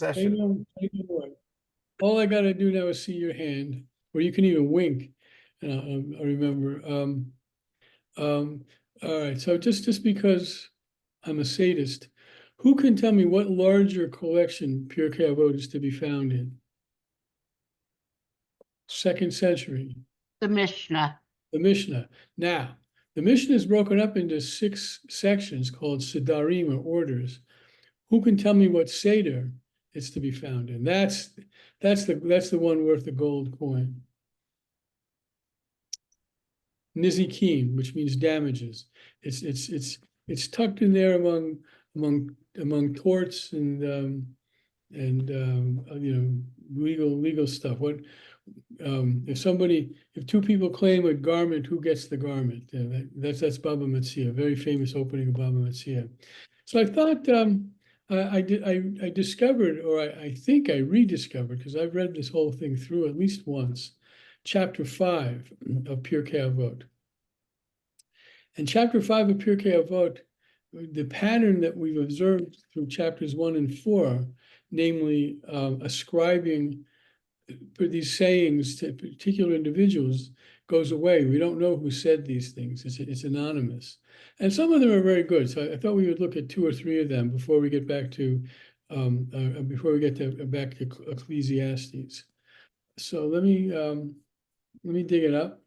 session. I know what. All I got to do now is see your hand, or you can even wink. And I remember. All right. So just because I'm a sadist, who can tell me what larger collection Pirkei Avot is to be found in? 2nd century. The Mishnah. The Mishnah. Now, the Mishnah is broken up into 6 sections called Sidarim, or orders. Who can tell me what Seder it's to be found in? That's the one worth the gold coin. Nizikim, which means damages. It's tucked in there among torts and legal stuff. What if 2 people claim a garment, who gets the garment? That's Baba Metzia, very famous opening of Baba Metzia. So I thought I discovered, or I think I rediscovered, because I've read this whole thing through at least once, chapter 5 of Pirkei Avot. And chapter 5 of Pirkei Avot, the pattern that we've observed through chapters 1 and 4, namely ascribing for these sayings to particular individuals, goes away. We don't know who said these things. It's anonymous. And some of them are very good. So I thought we would look at 2 or 3 of them before we get back to Ecclesiastes. So let me dig it up.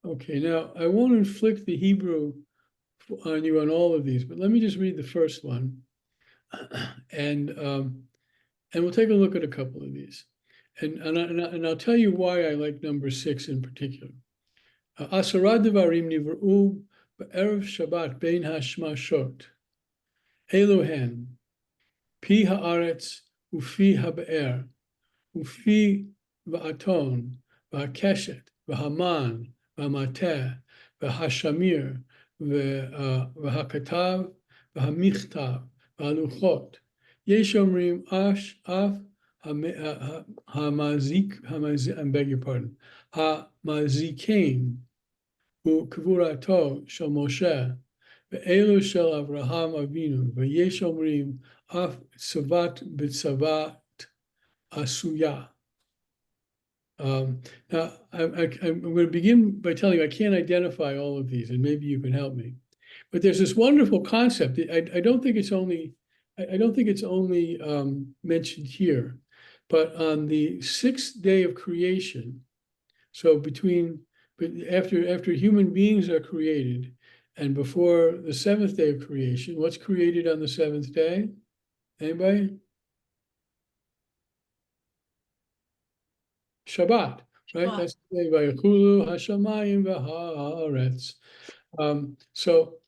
Okay, now I won't inflict the Hebrew on you on all of these, but let me just read the first one, and we'll take a look at a couple of these, and I'll tell you why I like number 6 in particular. Asara devarim nivru b'erev Shabbat bein hashmashot. Elohen, pi haaretz ufi habe'er, ufi va'aton, va'keshet, v'haman, v'amateh, v'hashamir, v'hakatav, v'hamichtav, v'haluchot. Yesh omrim af hamazik, I beg your pardon, hamazikein ukvurato shel Moshe, ve'elu shel Avraham Avinu, ve'yesh omrim af tzavat b'tzavat asuya. Now, I'm going to begin by telling you I can't identify all of these, and maybe you can help me. But there's this wonderful concept. I don't think it's only mentioned here, but on the 6th day of creation, so after human beings are created and before the 7th day of creation, what's created on the 7th day? Anybody? Shabbat, right? Shabbat. That's the day by Yakulu Hashamayim v'Haaretz. So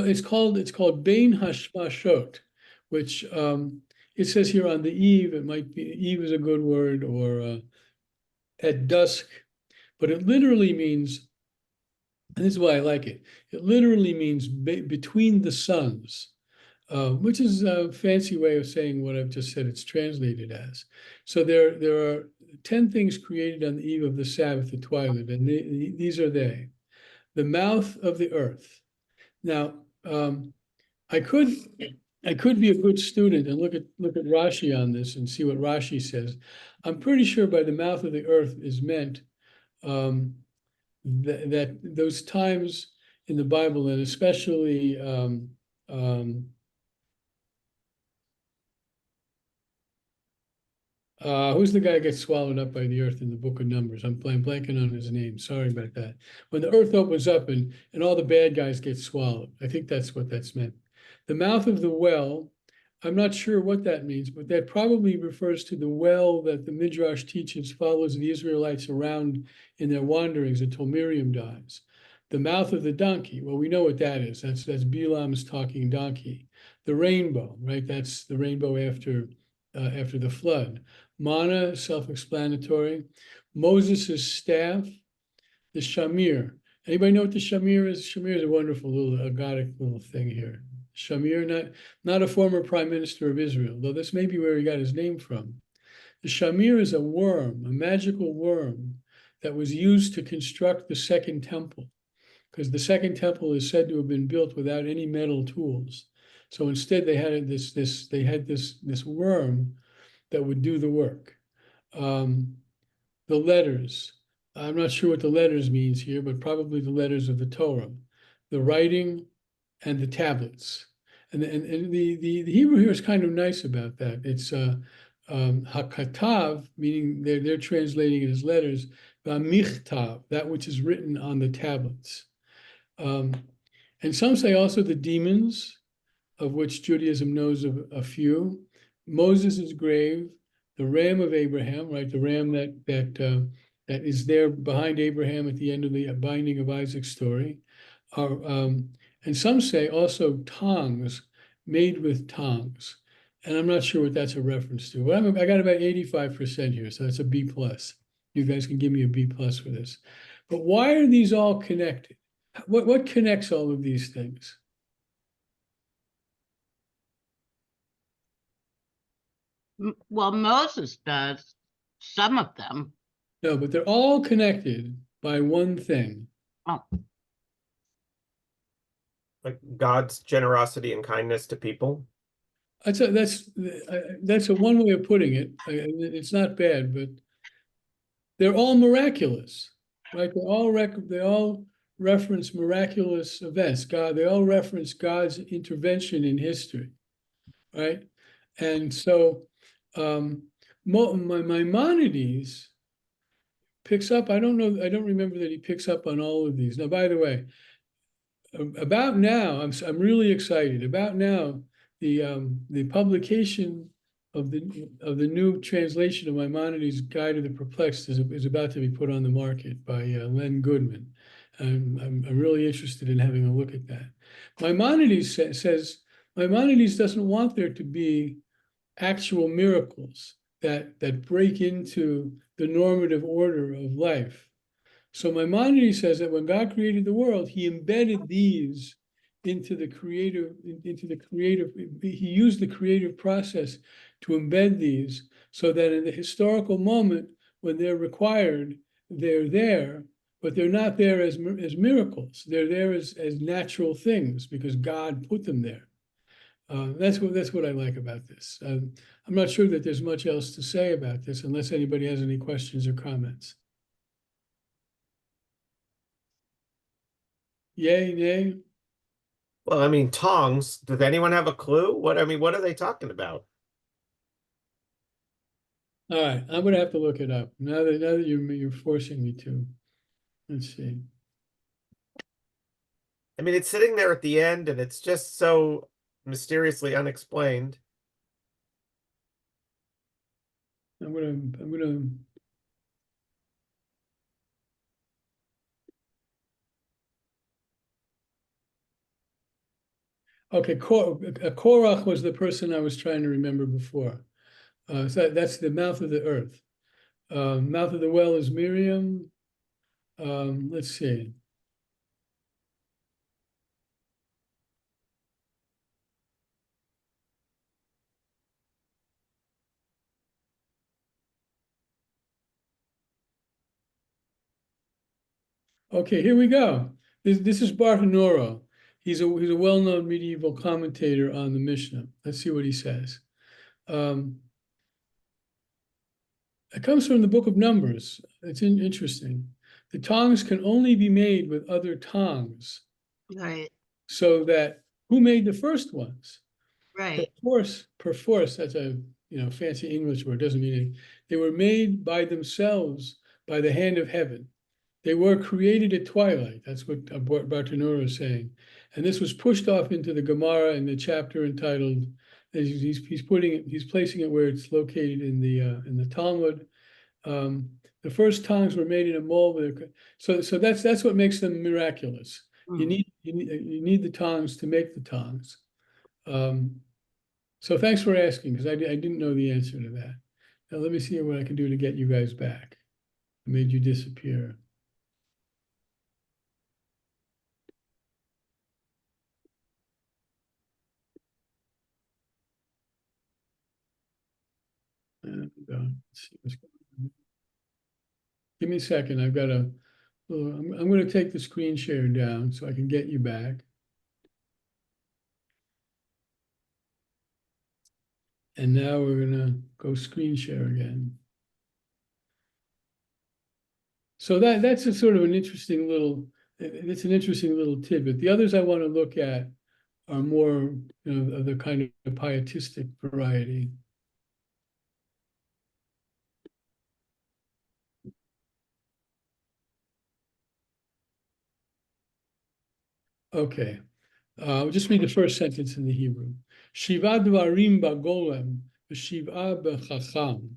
it's called Bein Hashmashot, which it says here on the eve. It might be eve is a good word, or at dusk, but it literally means, and this is why I like it. It literally means between the suns. Which is a fancy way of saying what I've just said it's translated as. So there are 10 things created on the eve of the Sabbath at twilight, and these are they. The mouth of the earth. Now, I could be a good student and look at Rashi on this and see what Rashi says. I'm pretty sure by the mouth of the earth is meant that those times in the Bible, and especially who's the guy that gets swallowed up by the earth in the book of Numbers? I'm blanking on his name. Sorry about that. When the earth opens up and all the bad guys get swallowed. I think that's what that's meant. The mouth of the well, I'm not sure what that means, but that probably refers to the well that the Midrash teaches follows the Israelites around in their wanderings until Miriam dies. The mouth of the donkey, well, we know what that is. That's Bilam's talking donkey. The rainbow, right? That's the rainbow after the flood. Manna, self-explanatory. Moses' staff, the shamir, Anybody know what the shamir is? Shamir is a wonderful little agadic little thing here. Shamir, not a former prime minister of Israel, though this may be where he got his name from. The shamir is a worm, a magical worm that was used to construct the second temple, because the second temple is said to have been built without any metal tools. So instead, they had this worm that would do the work. The letters. I'm not sure what the letters means here, but probably the letters of the Torah, the writing and the tablets. And the Hebrew here is kind of nice about that. It's hakatav, meaning they're translating it as letters, v'amichtav, that which is written on the tablets. And some say also the demons, of which Judaism knows of a few. Moses' grave, the ram of Abraham, right? The ram that is there behind Abraham at the end of the binding of Isaac's story. And some say also tongs, made with tongs. And I'm not sure what that's a reference to. But I got about 85% here, so that's a B plus. You guys can give me a B plus for this. But why are these all connected? What connects all of these things? Well, Moses does some of them. No, but they're all connected by one thing. Oh, Like God's generosity and kindness to people. That's a one way of putting it. It's not bad, but they're all miraculous, right? They all reference miraculous events. They all reference God's intervention in history, right? And so Maimonides picks up. I don't remember that he picks up on all of these. Now, by the way, about now, I'm really excited. About now, the publication of the new translation of Maimonides' Guide to the Perplexed is about to be put on the market by Len Goodman. I'm really interested in having a look at that. Maimonides says Maimonides doesn't want there to be actual miracles that break into the normative order of life. So Maimonides says that when God created the world, he embedded these into the creative, he used the creative process to embed these so that in the historical moment when they're required, they're there, but they're not there as miracles. They're there as natural things because God put them there. That's what I like about this. I'm not sure that there's much else to say about this unless anybody has any questions or comments. Yay, nay? Well, I mean, tongs. Does anyone have a clue? What are they talking about? All right, I'm gonna have to look it up now that you're forcing me to. Let's see. I mean, it's sitting there at the end, and it's just so mysteriously unexplained. I'm gonna. Okay, Korach was the person I was trying to remember before. So that's the mouth of the earth. Mouth of the well is Miriam. Let's see. Okay, here we go. This is Bartanoro. He's a well-known medieval commentator on the Mishnah. Let's see what he says. It comes from the book of Numbers. It's interesting. The tongs can only be made with other tongs. right, So that who made the first ones? right. Perforce, that's a fancy English word, doesn't mean anything. They were made by themselves by the hand of heaven. They were created at twilight. That's what Bartanura is saying. And this was pushed off into the Gemara in the chapter entitled, he's placing it where it's located in the Talmud. The first tongs were made in a mold. So that's what makes them miraculous. You need the tongs to make the tongs. So thanks for asking, because I didn't know the answer to that. Now let me see what I can do to get you guys back. I made you disappear. And, let's see what's going on. Give me a second. I've got a. I'm going to take the screen share down so I can get you back. And now we're going to go screen share again. So that's a sort of an interesting little. It's an interesting little tidbit. The others I want to look at are more, of the kind of pietistic variety. Okay, I'll just read the first sentence in the Hebrew. Shiva dvarim bagolem, v'shiv'a b'chacham.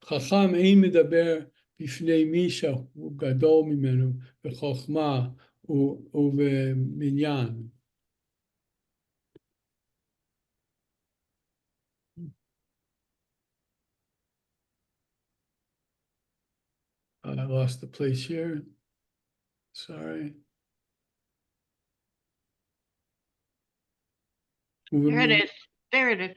Chacham ein medaber b'fnei mi shehu gadol mimenu, v'chochma u'v'minyan. I lost the place here. Sorry. There it is. There it is.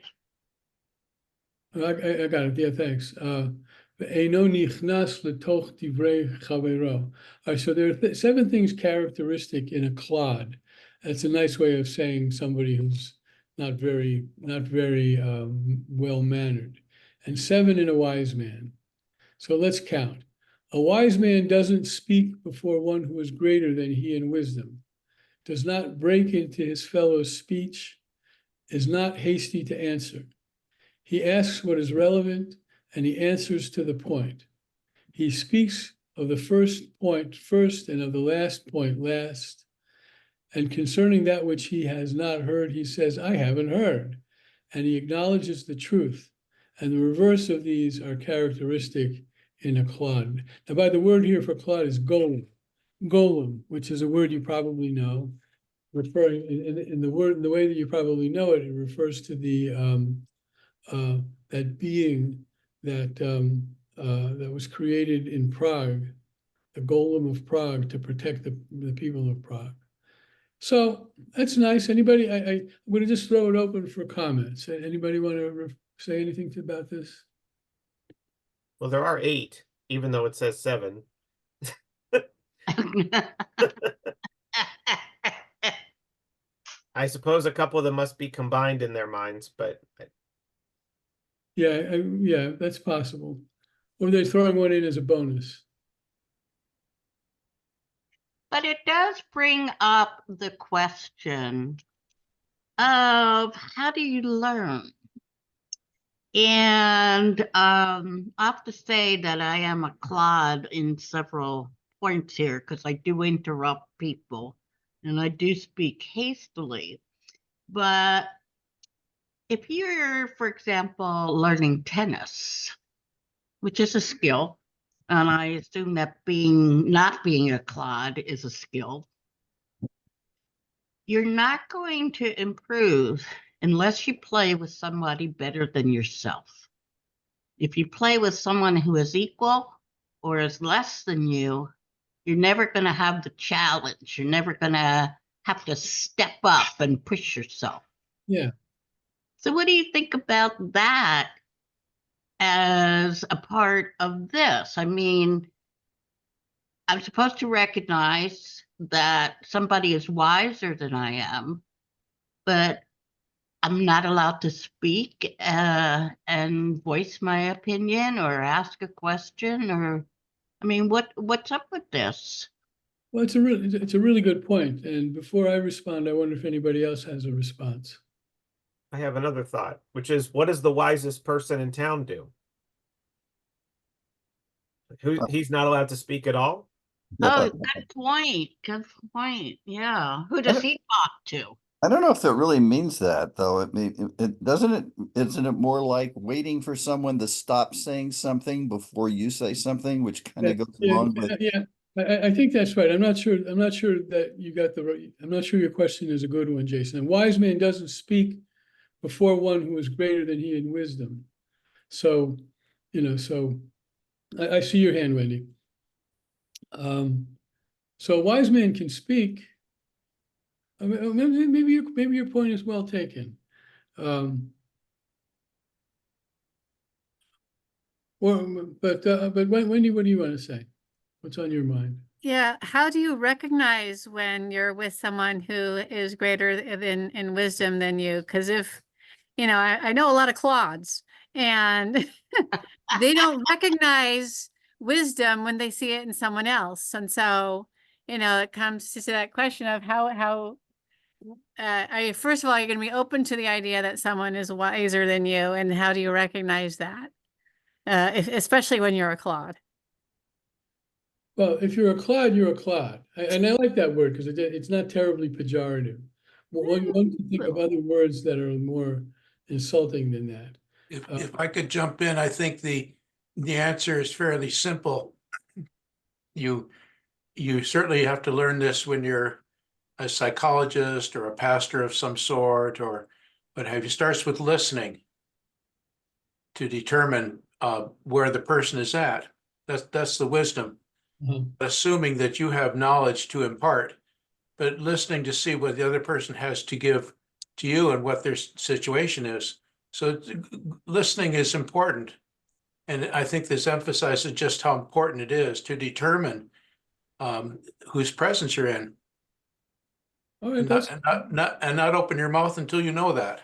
I got it. Yeah, thanks. Eino nichnas letoch divrei chavero. So there are 7 things characteristic in a clod. That's a nice way of saying somebody who's not very well mannered, and 7 in a wise man. So let's count. A wise man doesn't speak before one who is greater than he in wisdom, does not break into his fellow's speech, is not hasty to answer. He asks what is relevant, and he answers to the point. He speaks of the first point first and of the last point last. And concerning that which he has not heard, he says, I haven't heard. And he acknowledges the truth. And the reverse of these are characteristic in a clod. Now, by the word here for clod is golem. Golem, which is a word you probably know, referring in the word, in the way that you probably know it, it refers to the that being that that was created in Prague, the golem of Prague, to protect the people of Prague. So that's nice. Anybody? I'm going to just throw it open for comments. Anybody want to say anything about this? Well, there are 8, even though it says 7. I suppose a couple of them must be combined in their minds, but Yeah, yeah, that's possible. Or they're throwing one in as a bonus. But it does bring up the question of how do you learn? And I have to say that I am a clod in several points here because I do interrupt people and I do speak hastily. But if you're, for example, learning tennis, which is a skill, and I assume that not being a clod is a skill, you're not going to improve unless you play with somebody better than yourself. If you play with someone who is equal or is less than you, you're never going to have the challenge. You're never going to have to step up and push yourself. Yeah. So what do you think about that as a part of this? I mean, I'm supposed to recognize that somebody is wiser than I am, but I'm not allowed to speak and voice my opinion or ask a question, or I mean, what's up with this? Well, it's a really good point. And before I respond, I wonder if anybody else has a response. I have another thought, which is, what does the wisest person in town do? He's not allowed to speak at all? Oh, good point. Good point. Yeah. Who does he talk to? I don't know if that really means that, though. It doesn't it, isn't it more like waiting for someone to stop saying something before you say something, which kind of goes along with. Yeah. I think that's right. I'm not sure that you got the right. I'm not sure your question is a good one, Jason. A wise man doesn't speak before one who is greater than he in wisdom. So, so I see your hand, Wendy. So a wise man can speak. I mean, maybe your point is well taken. But Wendy, what do you want to say? What's on your mind? Yeah, how do you recognize when you're with someone who is greater in wisdom than you? Because if, I know a lot of clods, and they don't recognize wisdom when they see it in someone else. And so, it comes to that question of how first of all, you're going to be open to the idea that someone is wiser than you, and how do you recognize that? Especially when you're a clod. Well, if you're a clod, you're a clod. And I like that word because it's not terribly pejorative. One can think of other words that are more insulting than that. If I could jump in, I think the answer is fairly simple. You certainly have to learn this when you're a psychologist or a pastor of some sort, but it starts with listening to determine where the person is at. That's the wisdom. Assuming that you have knowledge to impart, but listening to see what the other person has to give to you and what their situation is. So listening is important. And I think this emphasizes just how important it is to determine whose presence you're in. All right, and not open your mouth until you know that.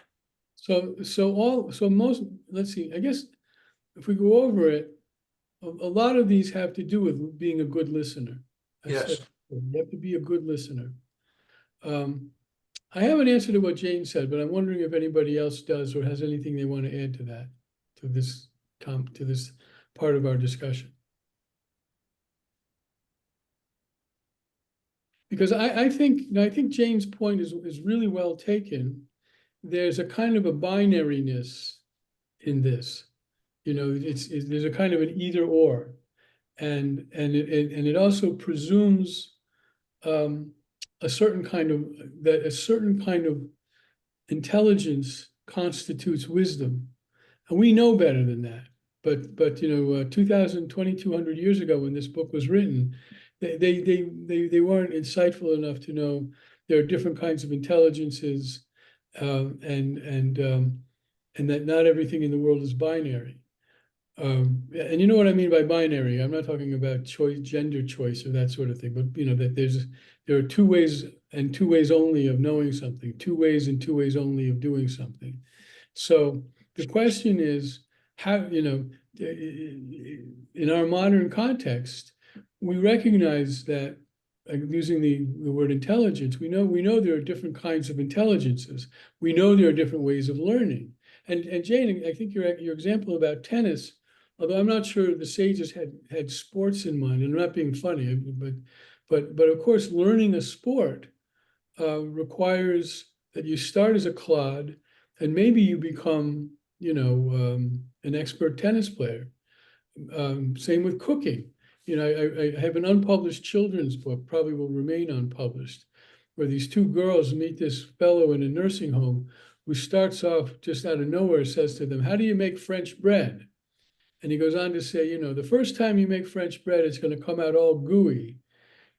Let's see, I guess if we go over it, a lot of these have to do with being a good listener. Yes. You have to be a good listener. I have an answer to what Jane said, but I'm wondering if anybody else does or has anything they want to add to that, to this part of our discussion. Because I think Jane's point is really well taken. There's a kind of a binariness in this. There's a kind of an either or, and it also presumes a certain kind of intelligence constitutes wisdom, and we know better than that. But 2,200 years ago, when this book was written, they weren't insightful enough to know there are different kinds of intelligences, and that not everything in the world is binary. And you know what I mean by binary? I'm not talking about choice, gender choice, or that sort of thing, but that there are two ways and two ways only of knowing something, two ways and two ways only of doing something. So the question is, how, in our modern context, we recognize that, using the word intelligence, we know there are different kinds of intelligences. We know there are different ways of learning. And Jane, I think your example about tennis, although I'm not sure the sages had sports in mind, and I'm not being funny, but of course, learning a sport requires that you start as a clod, and maybe you become, an expert tennis player. Same with cooking. I have an unpublished children's book, probably will remain unpublished, where these two girls meet this fellow in a nursing home who starts off just out of nowhere, says to them, "How do you make French bread?" And he goes on to say, the first time you make French bread, it's going to come out all gooey.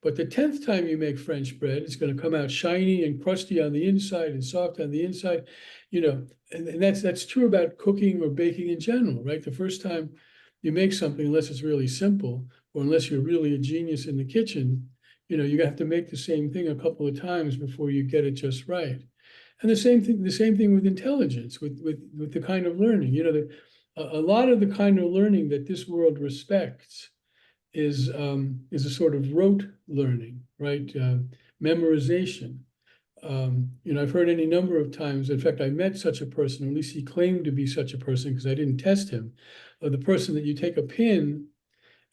But the 10th time you make French bread, it's going to come out shiny and crusty on the inside and soft on the inside. And that's true about cooking or baking in general, right? The first time you make something, unless it's really simple, or unless you're really a genius in the kitchen, you have to make the same thing a couple of times before you get it just right. And the same thing with intelligence, with the kind of learning. A lot of the kind of learning that this world respects is a sort of rote learning, right? Memorization. I've heard any number of times. In fact, I met such a person, or at least he claimed to be such a person, because I didn't test him. The person that you take a pin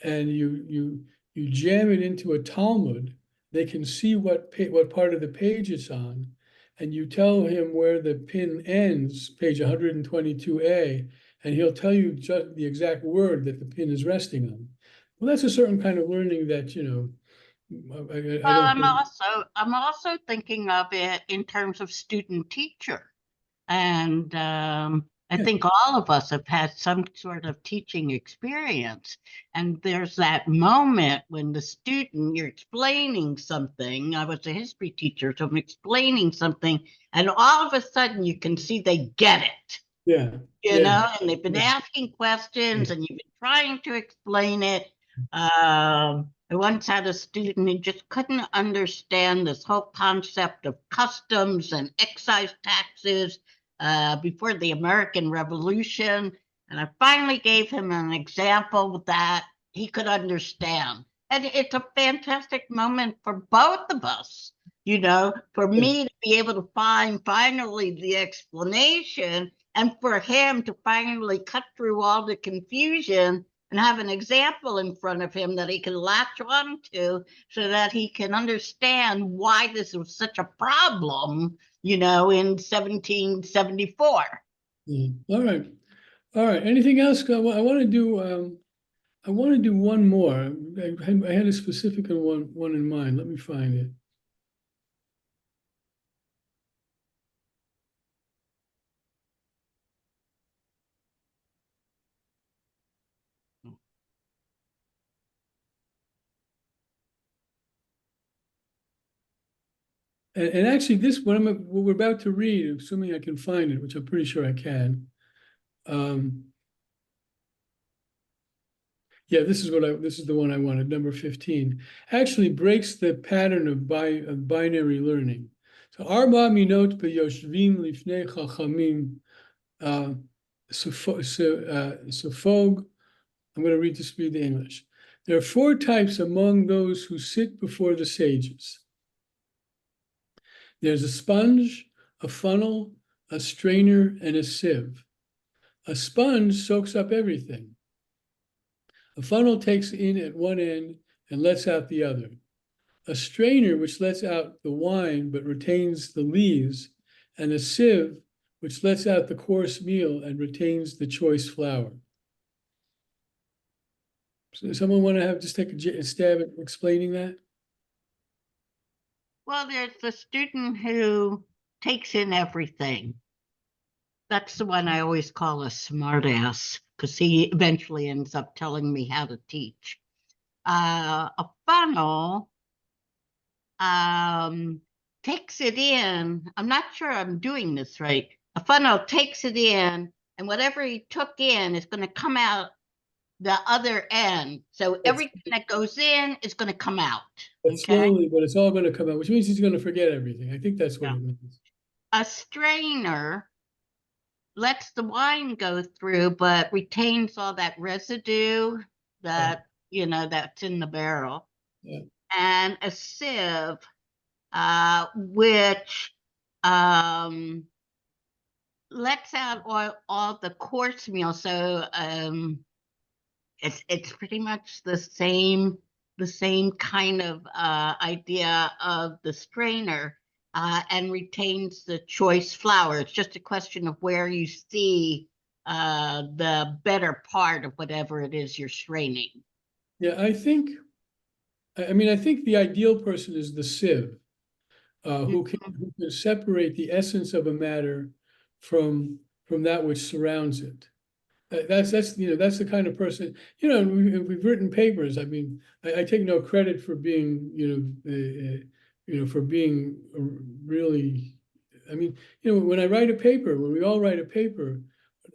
and you jam it into a Talmud, they can see what part of the page it's on, and you tell him where the pin ends, page 122a, and he'll tell you just the exact word that the pin is resting on. Well, that's a certain kind of learning that, I'm also thinking of it in terms of student teacher. And I think all of us have had some sort of teaching experience. And there's that moment when you're explaining something. I was a history teacher, so I'm explaining something, and all of a sudden you can see they get it. Yeah. you Yeah. know, and they've been Yeah. asking questions and you've been trying to explain it. I once had a student who just couldn't understand this whole concept of customs and excise taxes before the American Revolution. And I finally gave him an example that he could understand. And it's a fantastic moment for both of us, you know, for me to be able to find finally the explanation and for him to finally cut through all the confusion and have an example in front of him that he can latch on to so that he can understand why this was such a problem, you know, in 1774. Yeah. All right. All right. Anything else? I want to do. I want to do one more. I had a specific one in mind. Let me find it. And actually, what we're about to read, assuming I can find it, which I'm pretty sure I can. Yeah, this is the one I wanted, number 15. Actually breaks the pattern of binary learning. So Arba minot beyoshvim lifnei chachamim sofog. I'm going to read the English. There are 4 types among those who sit before the sages. There's a sponge, a funnel, a strainer, and a sieve. A sponge soaks up everything. A funnel takes in at one end and lets out the other. A strainer, which lets out the wine but retains the lees, and a sieve, which lets out the coarse meal and retains the choice flour. So someone want to just take a stab at explaining that? Well, there's the student who takes in everything. That's the one I always call a smartass because he eventually ends up telling me how to teach. A funnel takes it in. I'm not sure I'm doing this right. A funnel takes it in, and whatever he took in is going to come out the other end. So everything that goes in is going to come out. But Okay. slowly, but it's all going to come out, which means he's going to forget everything. I think that's what it means. A strainer lets the wine go through, but retains all that residue that, you know, that's in the barrel. Yeah. And a sieve, which lets out all the course meal. So it's pretty much the same kind of idea of the strainer, and retains the choice flour. It's just a question of where you see the better part of whatever it is you're straining. Yeah, I think the ideal person is the sieve, who can separate the essence of a matter from that which surrounds it. That's the kind of person, we've written papers. I mean, I take no credit for being, for being really, I mean, when we all write a paper,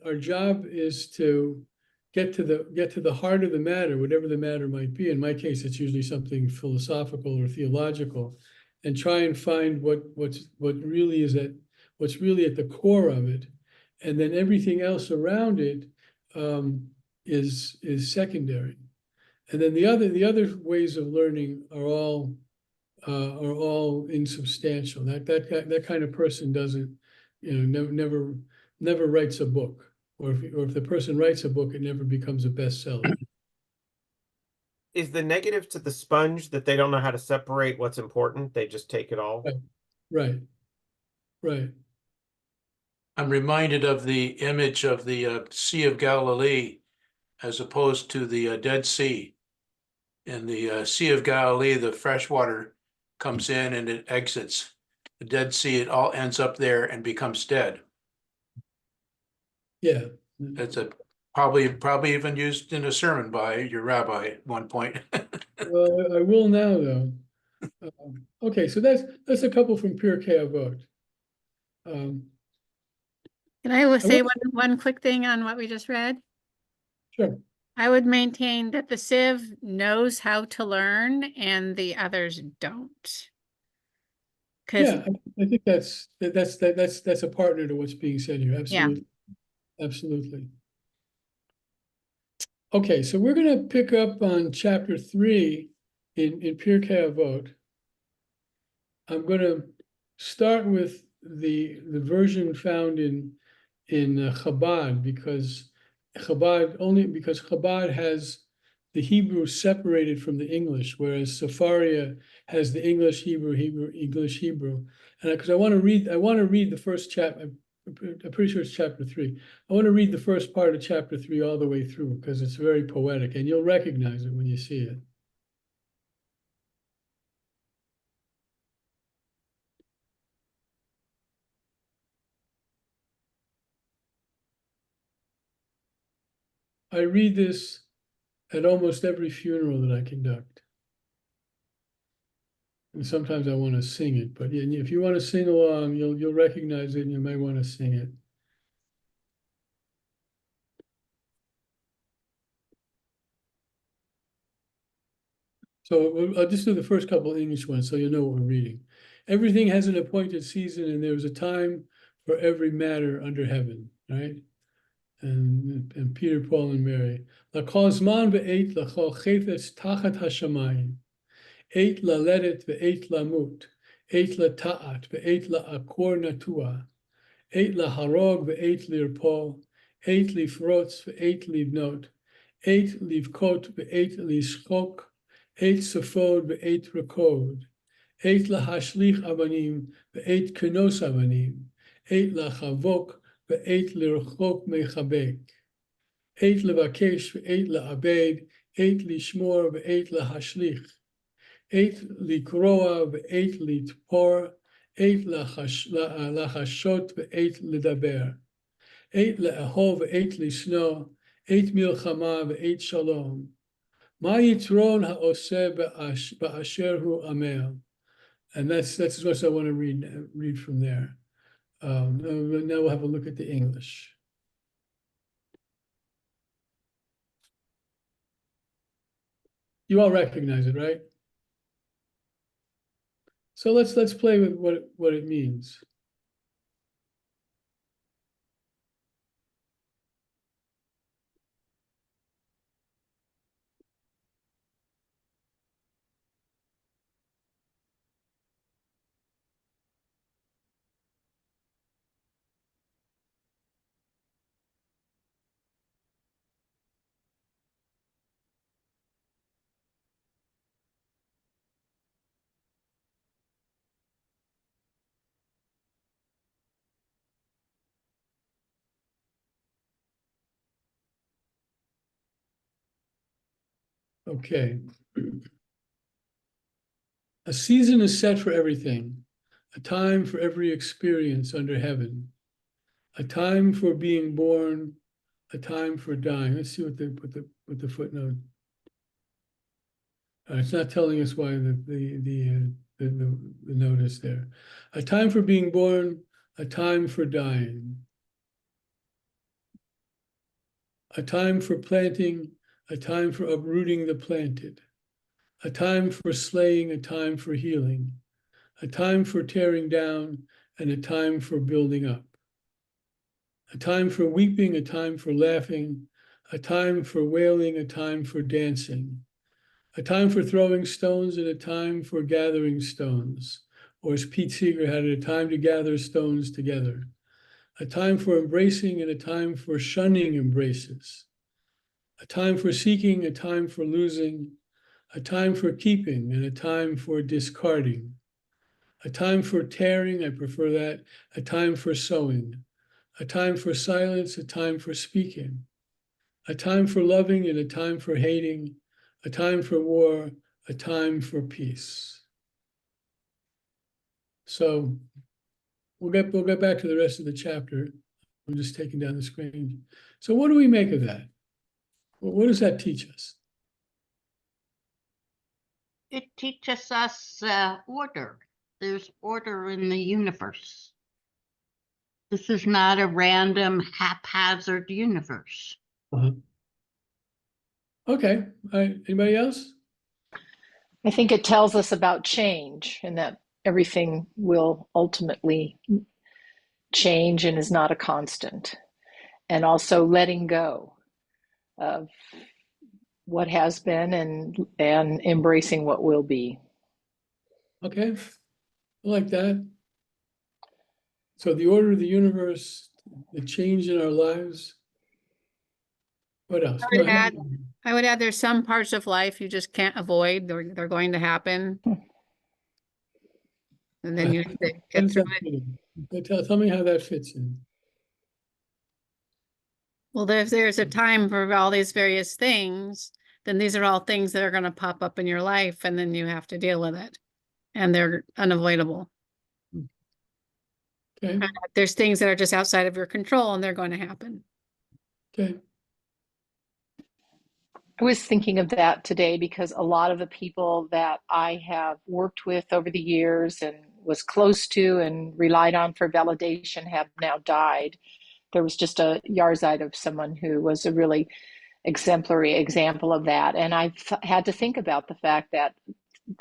our job is to get to the heart of the matter, whatever the matter might be. In my case, it's usually something philosophical or theological, and try and find what's really at the core of it, and then everything else around it is secondary. And then the other ways of learning are all insubstantial. That kind of person doesn't, never writes a book, or if the person writes a book, it never becomes a bestseller. Is the negative to the sponge that they don't know how to separate what's important? They just take it all. Right. I'm reminded of the image of the Sea of Galilee as opposed to the Dead Sea. In the Sea of Galilee, the fresh water comes in and it exits. The Dead Sea, it all ends up there and becomes dead. Yeah. That's probably even used in a sermon by your rabbi at one point. Well, I will now, though. Okay, so that's a couple from Pirkei Avot. Can I say would- one quick thing on what we just read? Sure. I would maintain that the sieve knows how to learn and the others don't. Because, Yeah, I think that's a partner to what's being said here. Absolutely. Absolutely. Okay, so we're gonna pick up on chapter 3 in Pirkei Avot. I'm gonna start with the version found in Chabad, because Chabad has the Hebrew separated from the English, whereas Sepharia has the English, Hebrew, English, Hebrew. And because I want to read the first chapter. I'm pretty sure it's chapter 3. I want to read the first part of chapter 3 all the way through because it's very poetic, and you'll recognize it when you see it. I read this at almost every funeral that I conduct. And sometimes I want to sing it, but if you want to sing along, you'll recognize it and you may want to sing it. So I'll just do the first couple of English ones so you'll know what we're reading. Everything has an appointed season and there's a time for every matter under heaven, right? And Peter, Paul, and Mary. L'kol zman ve'et l'chol chefetz tachat hashamayim. Eit laledet ve'et lamut. Eit lata'at ve'et la'akor natua. Eit laharog ve'et lirpo. Eit lifrotz ve'et livnot. Eit livkot ve'et lishchok. Eit sofod ve'et rakod. Eit lahashlich avanim ve'et kenos avanim. Eit lachavok ve'et lirchok mechabek. Eit levakesh ve'et la'abed. Eit lishmor ve'et lahashlich. Eit likroa ve'et litpor. Eit lachashot ve'et ledaber. Eit le'ahov ve'et lisno. Eit milchama ve'et shalom. Ma yitron ha'oseh ba'asher hu amel. And that's as much as I want to read from there. Now we'll have a look at the English. You all recognize it, right? So let's play with what it means. Okay. A season is set for everything, a time for every experience under heaven, a time for being born, a time for dying. Let's see what the footnote. It's not telling us why the note is there. A time for being born, a time for dying, a time for planting, a time for uprooting the planted, a time for slaying, a time for healing, a time for tearing down, and a time for building up, a time for weeping, a time for laughing, a time for wailing, a time for dancing, a time for throwing stones and a time for gathering stones, or as Pete Seeger had it, a time to gather stones together, a time for embracing and a time for shunning embraces, a time for seeking, a time for losing, a time for keeping and a time for discarding, a time for tearing, I prefer that, a time for sowing, a time for silence, a time for speaking, a time for loving and a time for hating, a time for war, a time for peace. So we'll get back to the rest of the chapter. I'm just taking down the screen. So what do we make of that? Well, what does that teach us? It teaches us order. There's order in the universe. This is not a random haphazard universe. Uh-huh. Okay, all right, anybody else? I think it tells us about change and that everything will ultimately change and is not a constant. And also letting go of what has been and embracing what will be. Okay, I like that. So the order of the universe, the change in our lives. What else? I would Come on. add- I would add there's some parts of life you just can't avoid. They're going to happen. And then you have to How get does through that it. fit in? Tell me how that fits in. Well, there's a time for all these various things, then these are all things that are going to pop up in your life, and then you have to deal with it. And they're unavoidable. Okay, There's things that are just outside of your control, and they're going to happen. okay. I was thinking of that today because a lot of the people that I have worked with over the years and was close to and relied on for validation have now died. There was just a yahrzeit of someone who was a really exemplary example of that. And I had to think about the fact that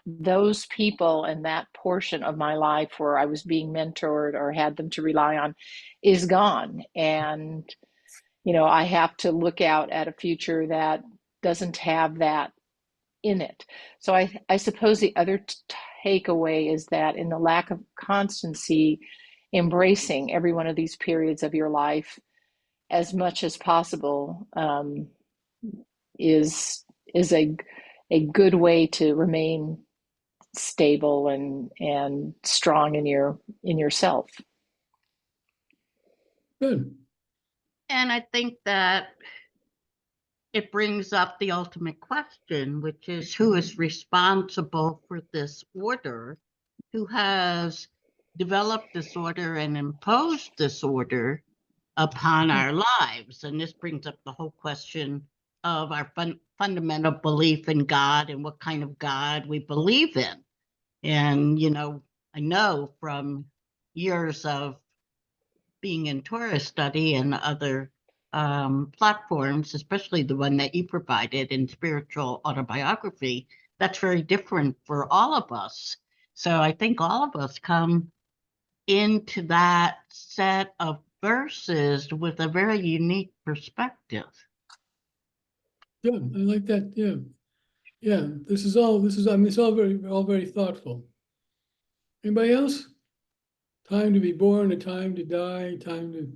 those people and that portion of my life where I was being mentored or had them to rely on is gone. And, I have to look out at a future that doesn't have that in it. So I suppose the other takeaway is that in the lack of constancy, embracing every one of these periods of your life as much as possible is a good way to remain stable and strong in yourself. Good. And I think that it brings up the ultimate question, which is who is responsible for this order? Who has developed this order and imposed this order upon our lives? And this brings up the whole question of our fundamental belief in God and what kind of God we believe in. And, I know from years of being in Torah Study and other platforms, especially the one that you provided in spiritual autobiography, that's very different for all of us. So I think all of us come into that set of verses with a very unique perspective. Good. I like that. Yeah. Yeah. It's all very thoughtful. Anybody else? Time to be born, a time to die, time to.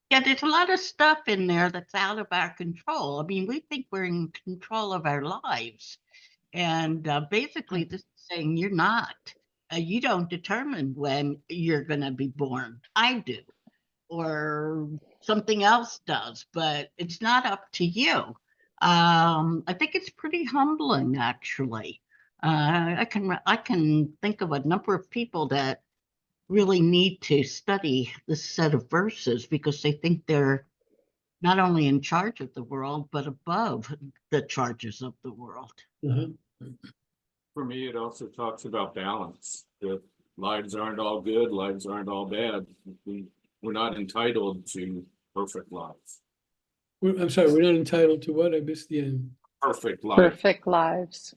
Yeah, there's a lot of stuff in there that's out of our control. I mean, we think we're in control of our lives. And basically, this is saying you're not. You don't determine when you're going to be born. I do, or something else does, but it's not up to you. I think it's pretty humbling, actually. I can think of a number of people that really need to study this set of verses because they think they're not only in charge of the world, but above the charges of the world. Uh-huh. For me, it also talks about balance. That lives aren't all good, lives aren't all bad. We're not entitled to perfect lives. I'm sorry, we're not entitled to what? I missed the end. Perfect life. Perfect lives.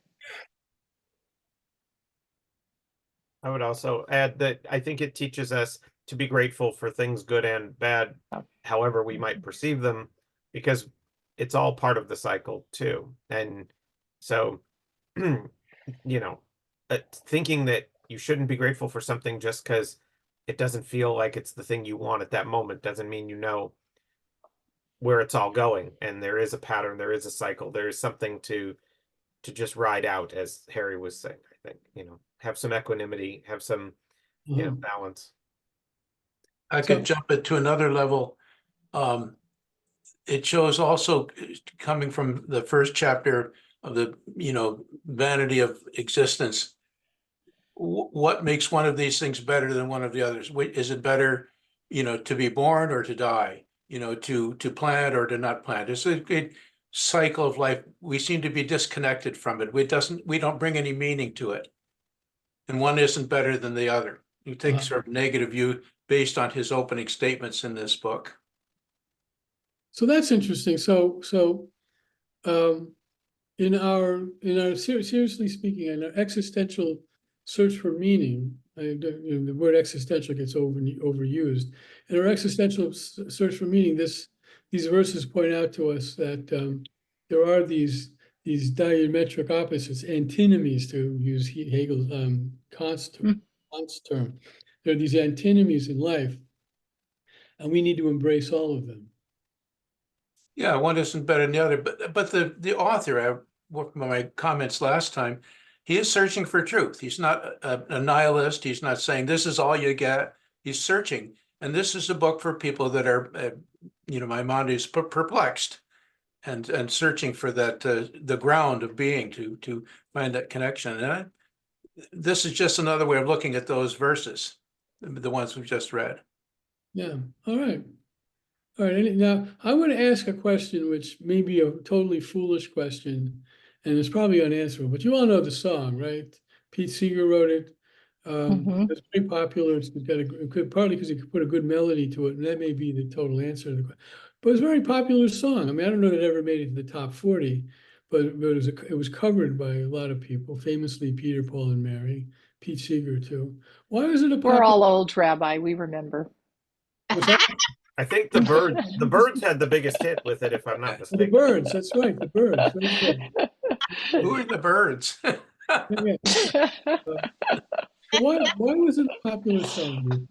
I would also add that I think it teaches us to be grateful for things good and bad, however we might perceive them, because it's all part of the cycle too. And so, thinking that you shouldn't be grateful for something just because it doesn't feel like it's the thing you want at that moment doesn't mean you know where it's all going. And there is a pattern, there is a cycle, there is something to just ride out, as Harry was saying. I think, have some equanimity, have some balance. I could jump it to another level. It shows also coming from the first chapter of the, vanity of existence. What makes one of these things better than one of the others? Is it better, to be born or to die? To plant or to not plant? It's a cycle of life. We seem to be disconnected from it. We don't bring any meaning to it. And one isn't better than the other. You take sort of negative view based on his opening statements in this book. So that's interesting. So in our seriously speaking, in our existential search for meaning, the word existential gets overused. In our existential search for meaning, these verses point out to us that there are these diametric opposites, antinomies, to use Hegel's Kant's term. There are these antinomies in life, and we need to embrace all of them. Yeah, one isn't better than the other, but the author, my comments last time, he is searching for truth. He's not a nihilist. He's not saying this is all you get. He's searching, and this is a book for people that are, my mind is perplexed, and searching for that the ground of being to find that connection. And this is just another way of looking at those verses, the ones we've just read. Yeah. All right. All right. Now, I want to ask a question, which may be a totally foolish question, and it's probably unanswerable. But you all know the song, right? Pete Seeger wrote it. It's very popular. It's got partly because he could put a good melody to it, and that may be the total answer to the question. But it's a very popular song. I mean, I don't know that it ever made it to the top 40, but it was covered by a lot of people, famously Peter, Paul, and Mary, Pete Seeger too. Why is it a popular? We're all old, Rabbi. We remember. Was that I think the birds had the biggest hit with it, if I'm not the mistaken. Birds? That's right, the Birds. Very good. Who are the birds? Yeah. Why was it a popular song?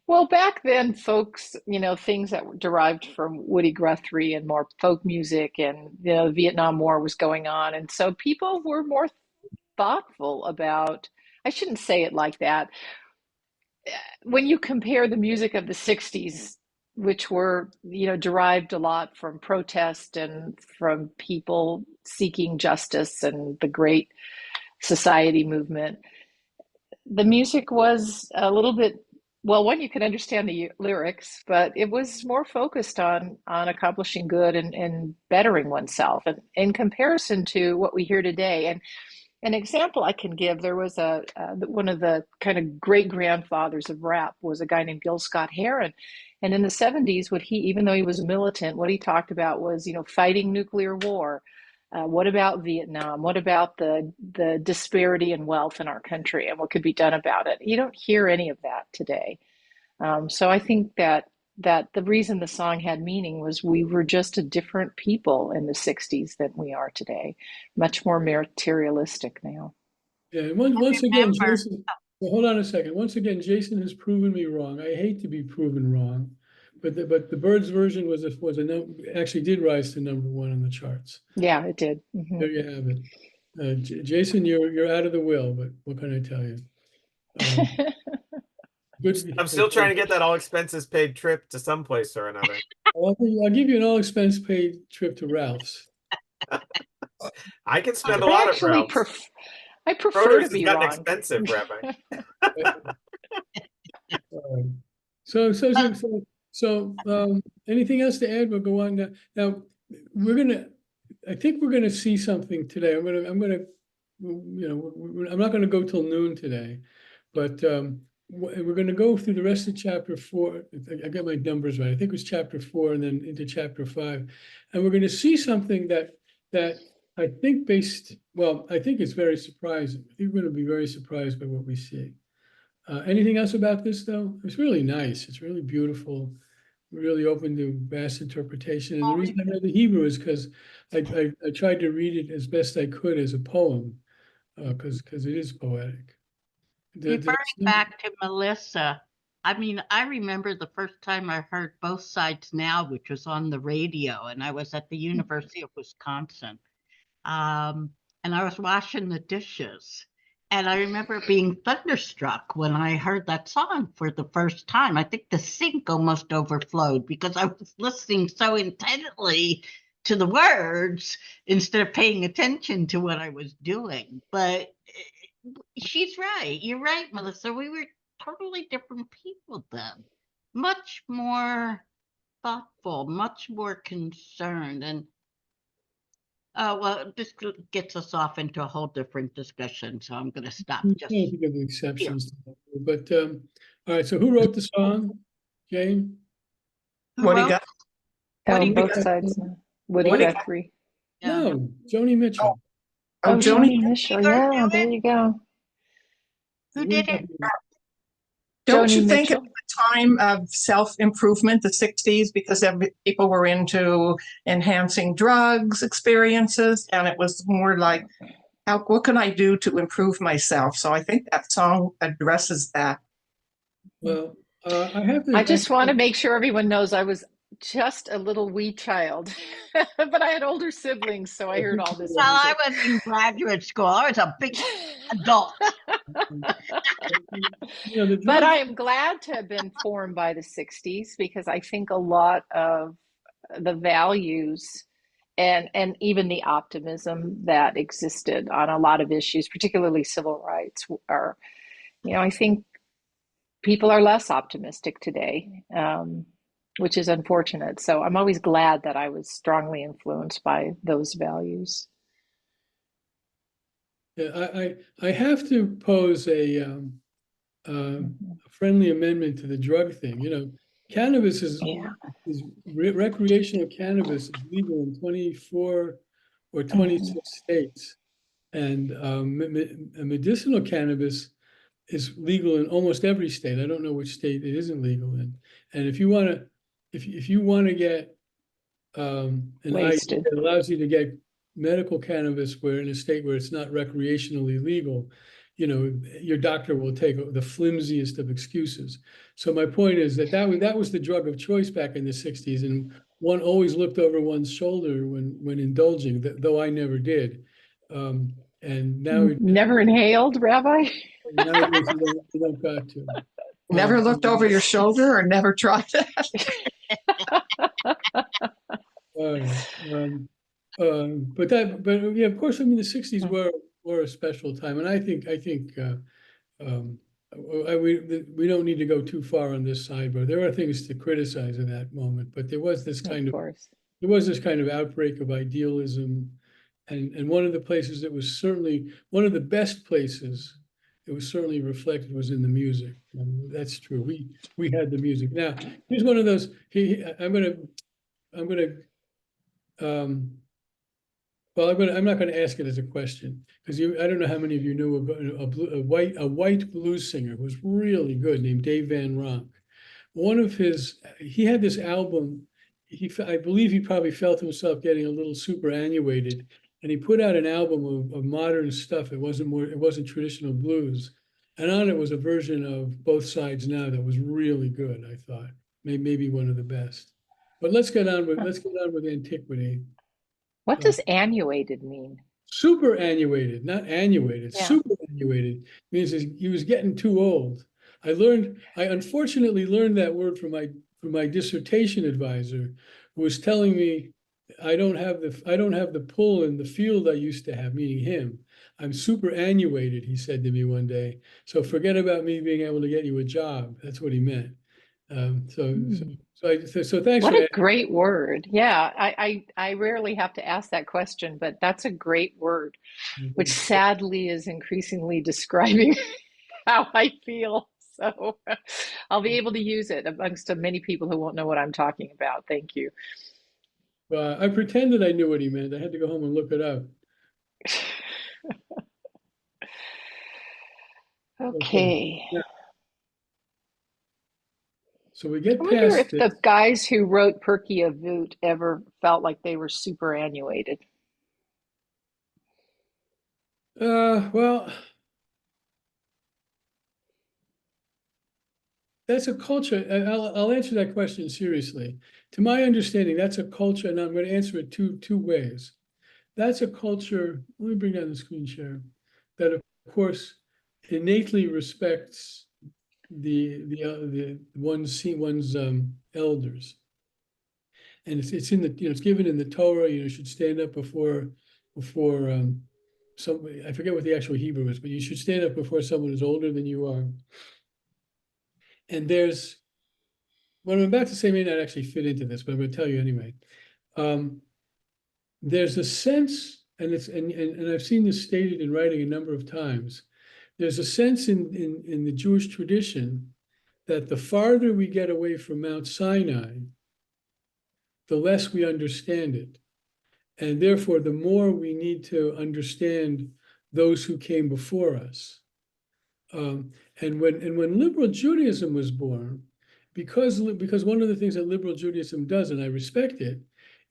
Well, back then, folks, things that were derived from Woody Guthrie and more folk music, and the Vietnam War was going on, and so people were more thoughtful about. I shouldn't say it like that. When you compare the music of the 60s, which were, derived a lot from protest and from people seeking justice and the great society movement, the music was a little bit, well, one, you can understand the lyrics, but it was more focused on accomplishing good and bettering oneself, and in comparison to what we hear today. And an example I can give, there was one of the kind of great grandfathers of rap was a guy named Gil Scott-Heron. And in the 70s, even though he was a militant, what he talked about was, fighting nuclear war. What about Vietnam? What about the disparity in wealth in our country and what could be done about it? You don't hear any of that today. So I think that the reason the song had meaning was we were just a different people in the 60s than we are today, much more materialistic now. Yeah, and once again, Jason, hold on a second. Once again, Jason has proven me wrong. I hate to be proven wrong, but the Birds version actually did rise to #1 on the charts. Yeah, it did. Mm-hmm. There you have it. Jason, you're out of the will, but what can I tell you? Good. I'm still trying to get that all expenses paid trip to someplace or another. I'll give you an all expense paid trip to Ralph's. I can spend a lot at Ralph's. I prefer Produce to be has gotten wrong. expensive, Rabbi. Anything else to add? We'll go on now. Now I think we're gonna see something today. I'm not gonna go till noon today, but we're gonna go through the rest of chapter 4. I got my numbers right. I think it was chapter 4 and then into chapter 5, and we're gonna see something that I think I think it's very surprising. I think we're going to be very surprised by what we see. Anything else about this, though? It's really nice. It's really beautiful, really open to vast interpretation. And the reason I read the Hebrew is because I tried to read it as best I could as a poem, because it is poetic. Referring back to Melissa, I mean, I remember the first time I heard Both Sides Now, which was on the radio, and I was at the University of Wisconsin. And I was washing the dishes. And I remember being thunderstruck when I heard that song for the first time. I think the sink almost overflowed because I was listening so intently to the words instead of paying attention to what I was doing. But she's right. You're right, Melissa. We were totally different people then. Much more thoughtful, much more concerned. And Well, this gets us off into a whole different discussion, so I'm going to stop I just think of the exceptions to that, but, all right, so who wrote the song? Jane? who What do you wrote? got? What do On you both got? sides now. Woody Woody- Guthrie. Yeah. No, Joni Mitchell. Oh, Oh, Joni, Joni Mitchell. Bieber Yeah, do there it? you go. Who Woody did it? Guthrie. don't Joni you think at Mitchell. the time of self-improvement, the 60s, because people were into enhancing drugs experiences, and it was more like, what can I do to improve myself? So I think that song addresses that. Well, I have to. I just want to make sure everyone knows I was just a little wee child, but I had older siblings, so I heard all this Well, I music. was in graduate school. I was a big adult. You know, the But drugs. I am glad to have been formed by the 60s because I think a lot of the values and even the optimism that existed on a lot of issues, particularly civil rights, are, I think people are less optimistic today, which is unfortunate. So I'm always glad that I was strongly influenced by those values. Yeah, I have to pose a friendly amendment to the drug thing. You know, cannabis Yeah. is recreational cannabis is legal in 24 or 26 states, and medicinal cannabis is legal in almost every state. I don't know which state it isn't legal in. And if you want to, if you want to get an ID Wasted. that allows you to get medical cannabis where in a state where it's not recreationally legal, you know, your doctor will take the flimsiest of excuses. So my point is that was the drug of choice back in the 60s, and one always looked over one's shoulder when indulging, though I never did. And now Never inhaled, Rabbi? nowadays you don't got to. Never looked over your shoulder or never tried that? But yeah, of course, I mean, the 60s were a special time, and I think we don't need to go too far on this side, but there are things to criticize in that moment. But there was this kind Of course. there was this kind of outbreak of idealism, and one of the places that was certainly one of the best places it was certainly reflected was in the music. And that's true. We had the music. Now, here's one of those. I'm gonna well, I'm not gonna ask it as a question because I don't know how many of you knew a white blues singer who was really good named Dave Van Ronk. He had this album. I believe he probably felt himself getting a little superannuated, and he put out an album of modern stuff. It wasn't traditional blues, and on it was a version of Both Sides Now that was really good. I thought maybe one of the best. But let's get on with antiquity. What does annuated mean? Superannuated, not annuated. Yeah. Superannuated means he was getting too old. I unfortunately learned that word from my dissertation advisor, who was telling me I don't have the pull in the field I used to have, meaning him. I'm superannuated, he said to me one day. So forget about me being able to get you a job. That's what he meant. So thanks What for a great word. Yeah, I rarely have to ask that question, but that's a great word, which sadly is increasingly describing how I feel. So I'll be able to use it amongst many people who won't know what I'm talking about. Thank you. I pretended I knew what he meant. I had to go home and look it up. Okay. Yeah. So we get I wonder past if this. the guys who wrote Perky Avut ever felt like they were superannuated. Well, that's a culture. I'll answer that question seriously. To my understanding, that's a culture, and I'm going to answer it two ways. That's a culture. Let me bring down the screen share. That, of course, innately respects the one's elders, and it's in the it's given in the Torah. You should stand up before somebody. I forget what the actual Hebrew is, but you should stand up before someone who's older than you are. And there's what I'm about to say may not actually fit into this, but I'm going to tell you anyway. there's a sense, and I've seen this stated in writing a number of times. There's a sense in the Jewish tradition that the farther we get away from Mount Sinai, the less we understand it. And therefore, the more we need to understand those who came before us. And when liberal Judaism was born, because one of the things that liberal Judaism does, and I respect it,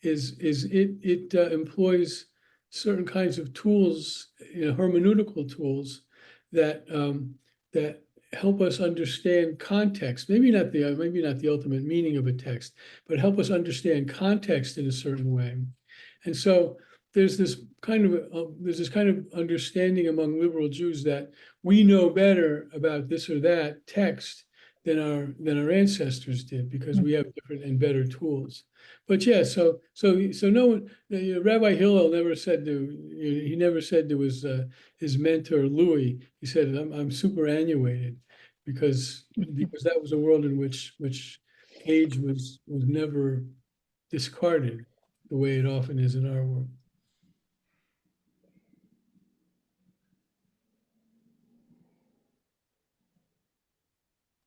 is it employs certain kinds of tools, hermeneutical tools that that help us understand context. Maybe not the ultimate meaning of a text, but help us understand context in a certain way. And so there's this kind of understanding among liberal Jews that we know better about this or that text than our ancestors did, because we have different and better tools. But yeah, so no one, Rabbi Hillel never said to his mentor Louis, he said, I'm superannuated, because that was a world in which age was never discarded the way it often is in our world.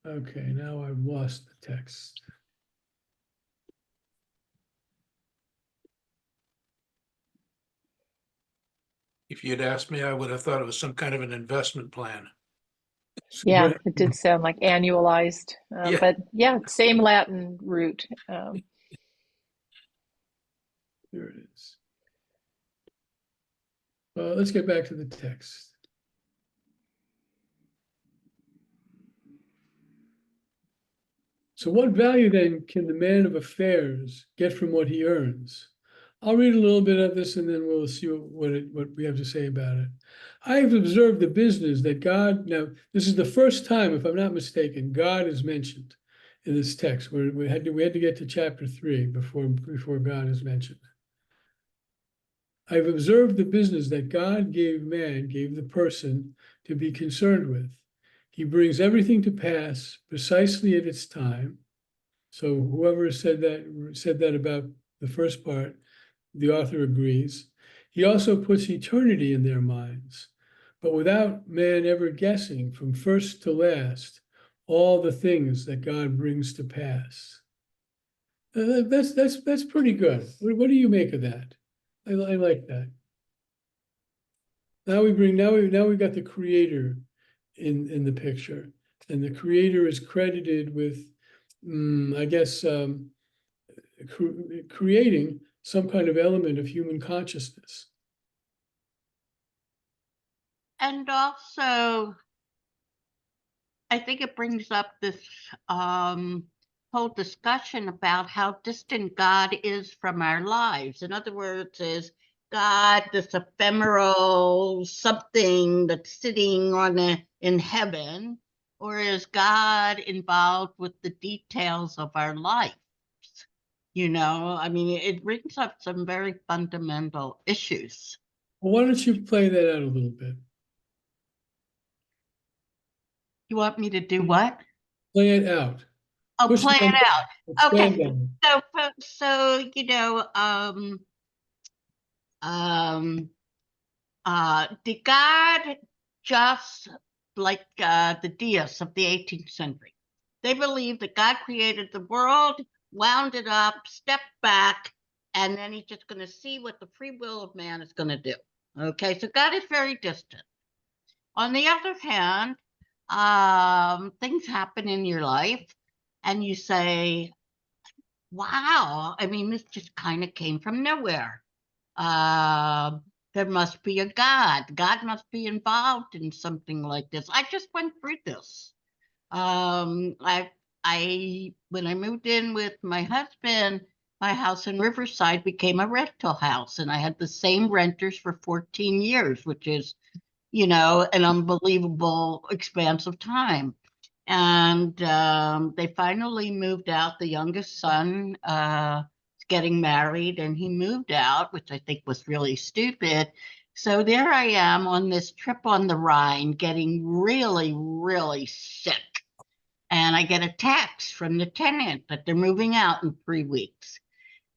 Okay, now I've lost the text. If you'd asked me, I would have thought it was some kind of an investment plan. Yeah, it did sound like annualized, Yeah. but yeah, same Latin root. There it is. Let's get back to the text. So what value then can the man of affairs get from what he earns? I'll read a little bit of this and then we'll see what we have to say about it. I have observed the business that God, now this is the first time, if I'm not mistaken, God is mentioned in this text, where we had to get to chapter 3 before God is mentioned. I've observed the business that God gave the person to be concerned with. He brings everything to pass precisely at its time. So whoever said that about the first part, the author agrees. He also puts eternity in their minds, but without man ever guessing from first to last all the things that God brings to pass. That's pretty good. What do you make of that? I like that. Now we've got the creator in the picture, and the creator is credited with, I guess, creating some kind of element of human consciousness. And also, I think it brings up this whole discussion about how distant God is from our lives. In other words, is God this ephemeral something that's sitting in heaven, or is God involved with the details of our lives? I mean, it brings up some very fundamental issues. Well, why don't you play that out a little bit? You want me to do what? Play it out. Oh, play it out. Okay. So did God just like the deists of the 18th century? They believe that God created the world, wound it up, stepped back, and then he's just going to see what the free will of man is going to do. Okay, so God is very distant. On the other hand, things happen in your life and you say, wow, I mean, this just kind of came from nowhere. There must be a God. God must be involved in something like this. I just went through this. When I moved in with my husband, my house in Riverside became a rental house, and I had the same renters for 14 years, which is, an unbelievable expanse of time. And they finally moved out. The youngest son is getting married, and he moved out, which I think was really stupid. So there I am on this trip on the Rhine, getting really, really sick. And I get a text from the tenant that they're moving out in 3 weeks.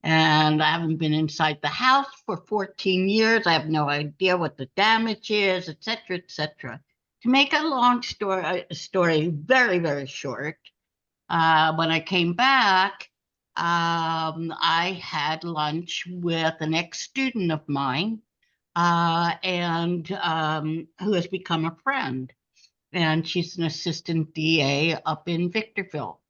And I haven't been inside the house for 14 years. I have no idea what the damage is, et cetera, et cetera. To make a long story very, very short, when I came back, I had lunch with an ex-student of mine, and who has become a friend. And she's an assistant DA up in Victorville.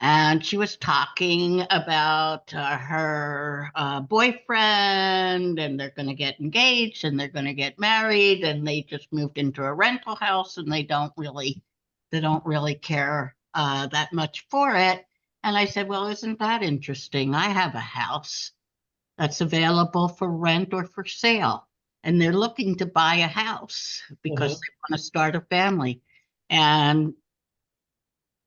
And she was talking about her boyfriend, and they're going to get engaged and they're going to get married, and they just moved into a rental house, and they don't really care that much for it. And I said, well, isn't that interesting? I have a house that's available for rent or for sale, and they're looking to buy a house because Uh-huh. they want to start a family. And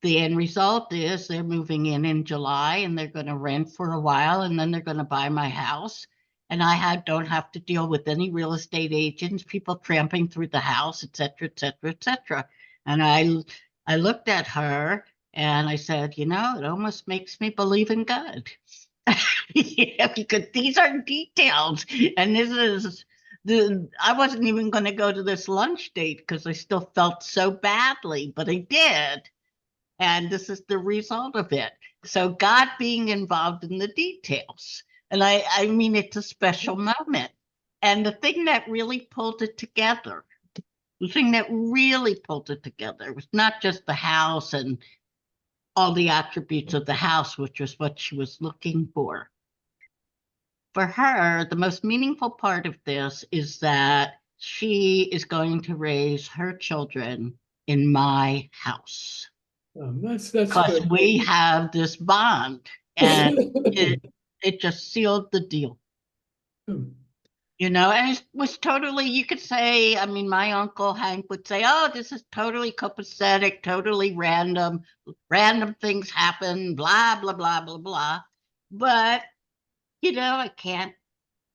the end result is they're moving in July, and they're going to rent for a while, and then they're going to buy my house. And don't have to deal with any real estate agents, people tramping through the house, et cetera, et cetera, et cetera. And I looked at her and I said, it almost makes me believe in God. Yeah, because these are details. And I wasn't even going to go to this lunch date because I still felt so badly, but I did. And this is the result of it. So God being involved in the details. And I mean, it's a special moment. And the thing that really pulled it together, was not just the house and all the attributes of the house, which was what she was looking for. For her, the most meaningful part of this is that she is going to raise her children in my house. That's Because good. we have this bond, and it just sealed the deal. And it was totally, you could say, I mean, my uncle Hank would say, oh, this is totally copacetic, totally random things happen, blah, blah, blah, blah, blah. But, I can't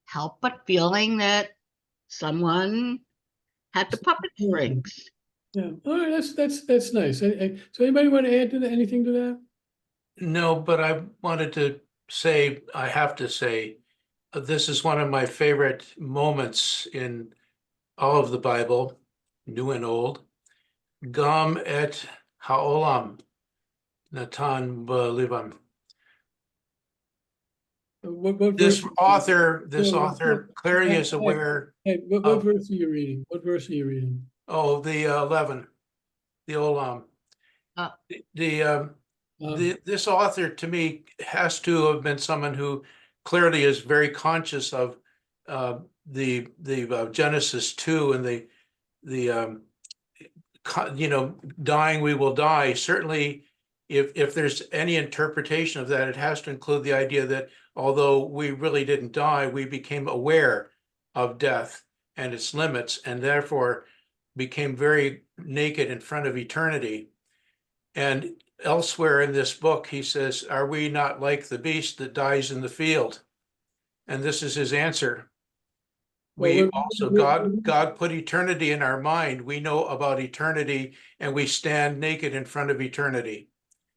help but feeling that someone had the puppet strings. Yeah. All right. That's nice. So anybody want to add to that, anything to that? No, but I wanted to say, I have to say, this is one of my favorite moments in all of the Bible, New and Old. Gam et haolam, Natan b'livam. What This verse? author clearly is aware Hey, what of, verse are you reading? What verse are you reading? the 11, the olam. Uh, This author, to me, has to have been someone who clearly is very conscious of the Genesis 2 and dying we will die. Certainly, if there's any interpretation of that, it has to include the idea that although we really didn't die, we became aware of death and its limits, and therefore became very naked in front of eternity. And elsewhere in this book, he says, are we not like the beast that dies in the field? And this is his answer. God put eternity in our mind. We know about eternity, and we stand naked in front of eternity.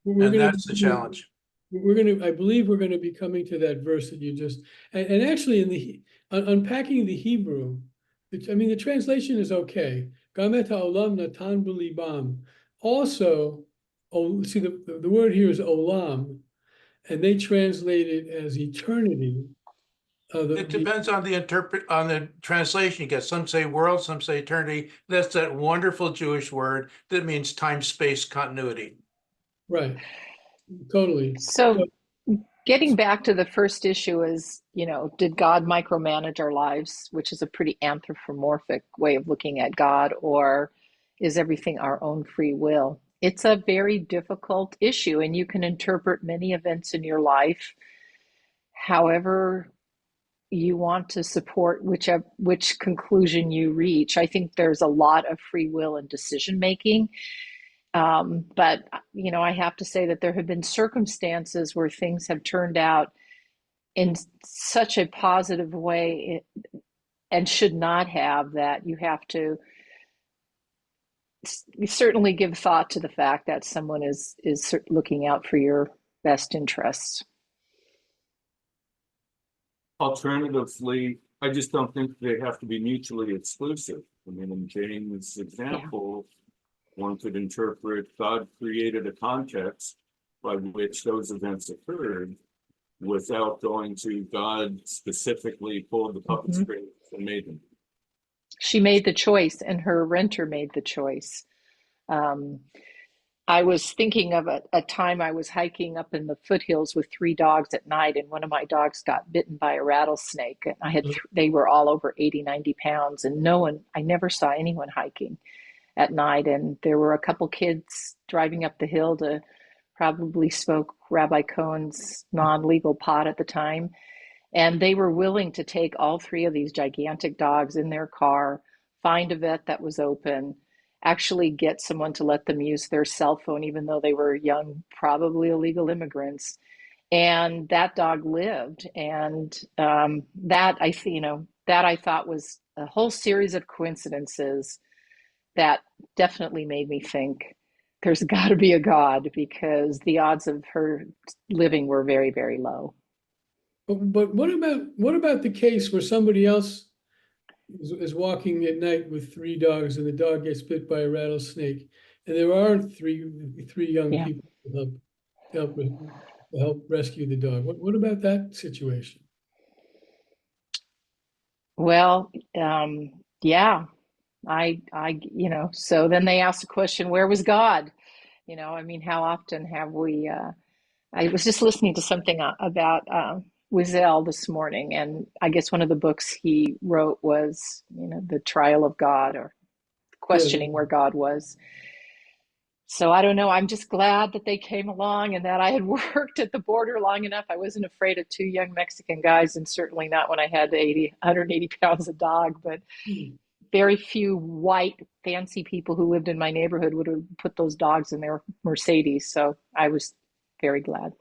And that's the challenge. I believe we're going to be coming to that verse that you just, and actually unpacking the Hebrew, the translation is okay. Gamet ha'olam natan b'libam. Also, see, the word here is olam, and they translate it as eternity. It depends on the translation you get. Some say world, some say eternity. That's that wonderful Jewish word that means time, space, continuity. Right. Totally. So getting back to the first issue is, did God micromanage our lives, which is a pretty anthropomorphic way of looking at God, or is everything our own free will? It's a very difficult issue, and you can interpret many events in your life however you want to support which conclusion you reach. I think there's a lot of free will and decision making. But I have to say that there have been circumstances where things have turned out in such a positive way and should not have, that you have to certainly give thought to the fact that someone is looking out for your best interests. Alternatively, I just don't think they have to be mutually exclusive. I mean, in James' example, one could interpret God created a context by which those events occurred without going to God specifically pulled the puppet Mhm. strings and made them. She made the choice, and her renter made the choice. Um, I was thinking of a time I was hiking up in the foothills with 3 dogs at night, and one of my dogs got bitten by a rattlesnake. And they were all over 80, 90 pounds, and I never saw anyone hiking at night. And there were a couple kids driving up the hill to probably smoke Rabbi Cohen's non-legal pot at the time. And they were willing to take all 3 of these gigantic dogs in their car, find a vet that was open, actually get someone to let them use their cell phone, even though they were young, probably illegal immigrants. And that dog lived. And that I thought was a whole series of coincidences that definitely made me think there's got to be a God, because the odds of her living were very, very low. But what about the case where somebody else is walking at night with 3 dogs and the dog gets bit by a rattlesnake, and there are three young Yeah. people to help rescue the dog? What about that situation? Well, yeah, so then they asked the question, where was God? I mean, how often have we, I was just listening to something about Wiesel this morning, and I guess one of the books he wrote was, The Trial of God, or Yeah, questioning where God was. So I don't know. I'm just glad that they came along and that I had worked at the border long enough. I wasn't afraid of 2 young Mexican guys, and certainly not when I had 180 pounds of dog. But very few white, fancy people who lived in my neighborhood would have put those dogs in their Mercedes. So I was very glad.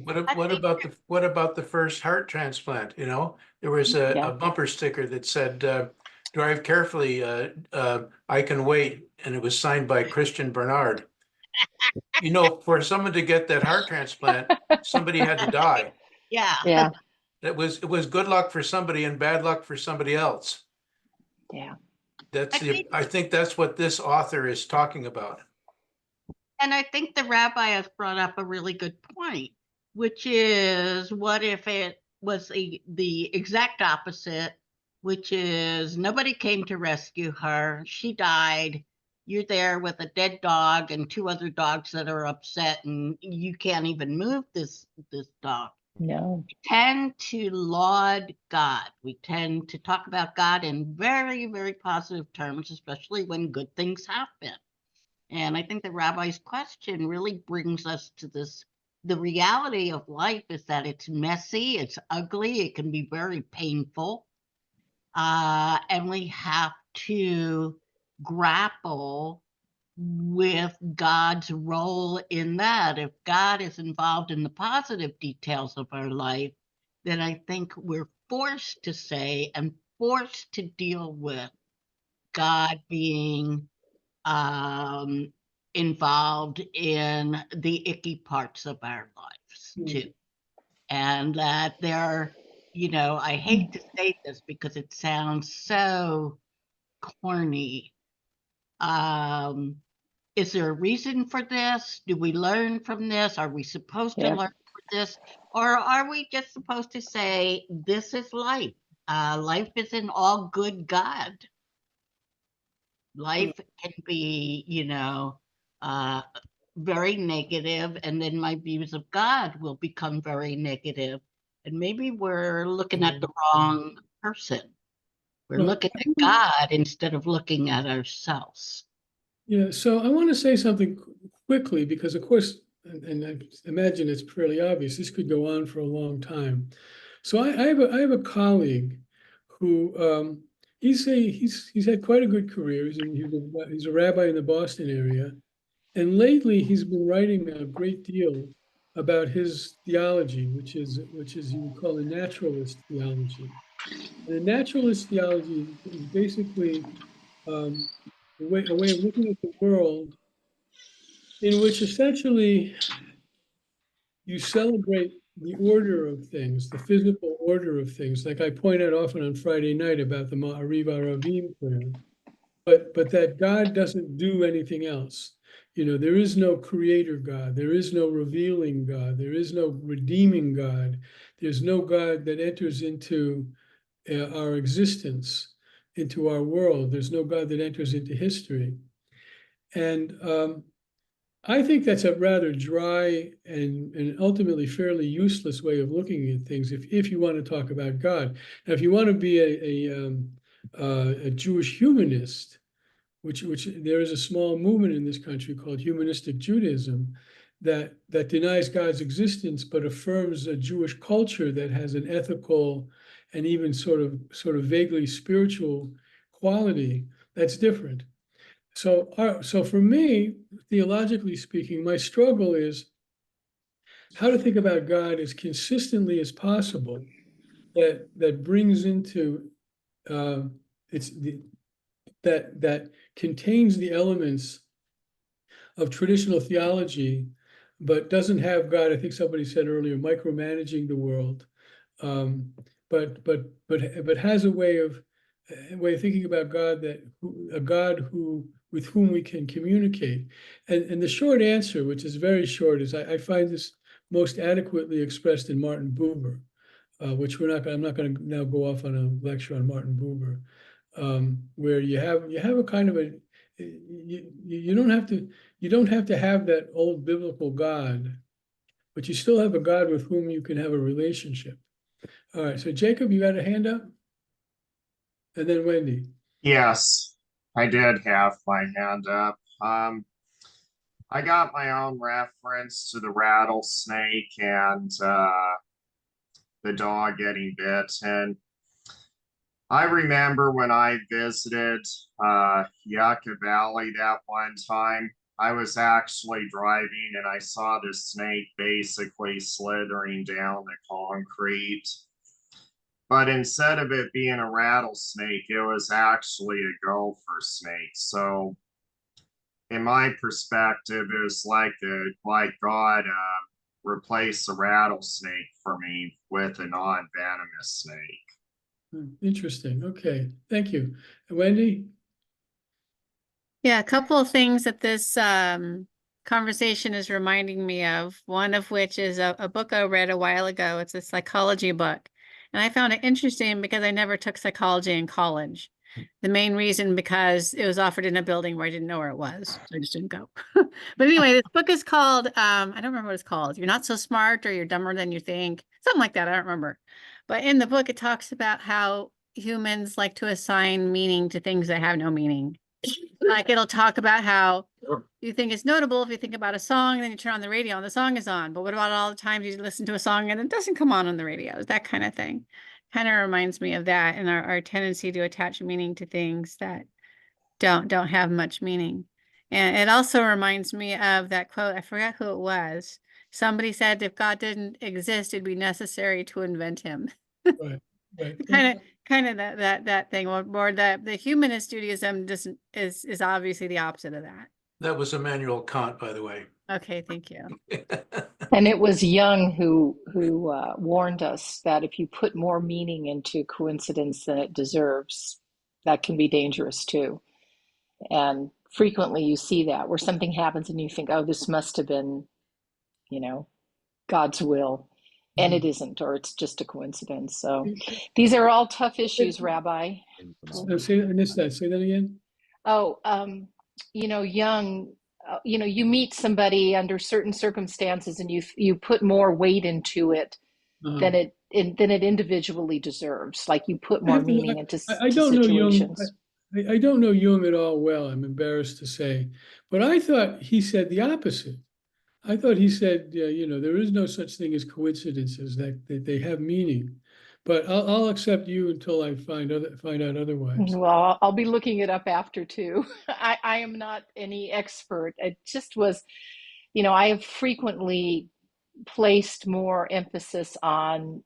What about the first heart transplant? There was Yeah. a bumper sticker that said, "Drive carefully. I can wait," and it was signed by Christian Bernard. For someone to get that heart transplant, somebody had to die. Yeah. Yeah. It was good luck for somebody and bad luck for somebody else. Yeah. I think that's what this author is talking about. And I think the rabbi has brought up a really good point, which is, what if it was the exact opposite, which is nobody came to rescue her. She died. You're there with a dead dog and 2 other dogs that are upset, and you can't even move this dog. No. We tend to laud God. We tend to talk about God in very, very positive terms, especially when good things happen. And I think the rabbi's question really brings us to this. The reality of life is that it's messy, it's ugly, it can be very painful. And we have to grapple with God's role in that. If God is involved in the positive details of our life, then I think we're forced to say and forced to deal with God being involved in the icky parts of our lives too. And that I hate to say this because it sounds so corny. Is there a reason for this? Do we learn from this? Are we supposed to Yeah. learn from this? Or are we just supposed to say, this is life? Life isn't all good God. Life can be, very negative, and then my views of God will become very negative. And maybe we're looking at the wrong person. We're Well, looking at God instead of looking at ourselves. yeah, so I want to say something quickly because, of course, and I imagine it's fairly obvious, this could go on for a long time. So I have a colleague who he's had quite a good career. He's a rabbi in the Boston area, and lately he's been writing a great deal about his theology, which is you would call a naturalist theology. And a naturalist theology is basically a way of looking at the world in which essentially you celebrate the order of things, the physical order of things, like I point out often on Friday night about the Ma'ariv Aravim prayer, but that God doesn't do anything else. You know, there is no creator God, there is no revealing God, there is no redeeming God, there's no God that enters into our existence, into our world. There's no God that enters into history. And I think that's a rather dry and ultimately fairly useless way of looking at things if you want to talk about God. Now, if you want to be a Jewish humanist, which there is a small movement in this country called humanistic Judaism that denies God's existence but affirms a Jewish culture that has an ethical and even sort of vaguely spiritual quality, that's different. So for me, theologically speaking, my struggle is how to think about God as consistently as possible that brings into it's the that contains the elements of traditional theology, but doesn't have God, I think somebody said earlier, micromanaging the world, but has a way of thinking about God, a God with whom we can communicate. And the short answer, which is very short, is I find this most adequately expressed in Martin Buber, which I'm not going to now go off on a lecture on Martin Buber, where you have a kind of you don't have to have that old biblical God, but you still have a God with whom you can have a relationship. All right, so Jacob, you got a hand up? And then Wendy. Yes, I did have my hand up. I got my own reference to the rattlesnake and the dog getting bit. And I remember when I visited Yucca Valley that one time, I was actually driving and I saw the snake basically slithering down the concrete. But instead of it being a rattlesnake, it was actually a gopher snake. So in my perspective, it was like God replaced the rattlesnake for me with a non-venomous snake. Interesting. Okay, thank you. Wendy? Yeah, a couple of things that this conversation is reminding me of, one of which is a book I read a while ago. It's a psychology book. And I found it interesting because I never took psychology in college. The main reason because it was offered in a building where I didn't know where it was. So I just didn't go. But anyway, this book is called, I don't remember what it's called. You're Not So Smart or You're Dumber Than You Think. Something like that. I don't remember. But in the book, it talks about how humans like to assign meaning to things that have no meaning. Like it'll talk about how you think it's notable if you think about a song, and then you turn on the radio and the song is on. But what about all the times you listen to a song and it doesn't come on the radio? That kind of thing. Kind of reminds me of that and our tendency to attach meaning to things that don't have much meaning. And it also reminds me of that quote, I forgot who it was. Somebody said, if God didn't exist, it'd be necessary to invent him. Right, right. Kind of that thing, or the humanist Judaism is obviously the opposite of that. That was Immanuel Kant, by the way. Okay, thank you. And it was Jung who warned us that if you put more meaning into coincidence than it deserves, that can be dangerous too. And frequently you see that where something happens and you think, oh, this must have been, God's will. And it isn't, or it's just a coincidence. So these are all tough issues, Rabbi. I missed that. Say that again. Oh, Jung, you meet somebody under certain circumstances and you put more weight into it than it individually deserves. Like you put more meaning into I don't know Jung. situations. I don't know Jung at all well, I'm embarrassed to say, but I thought he said the opposite. I thought he said, there is no such thing as coincidences, that they have meaning. But I'll accept you until I find out otherwise. Well, I'll be looking it up after too. I am not any expert. It just was, I have frequently placed more emphasis on,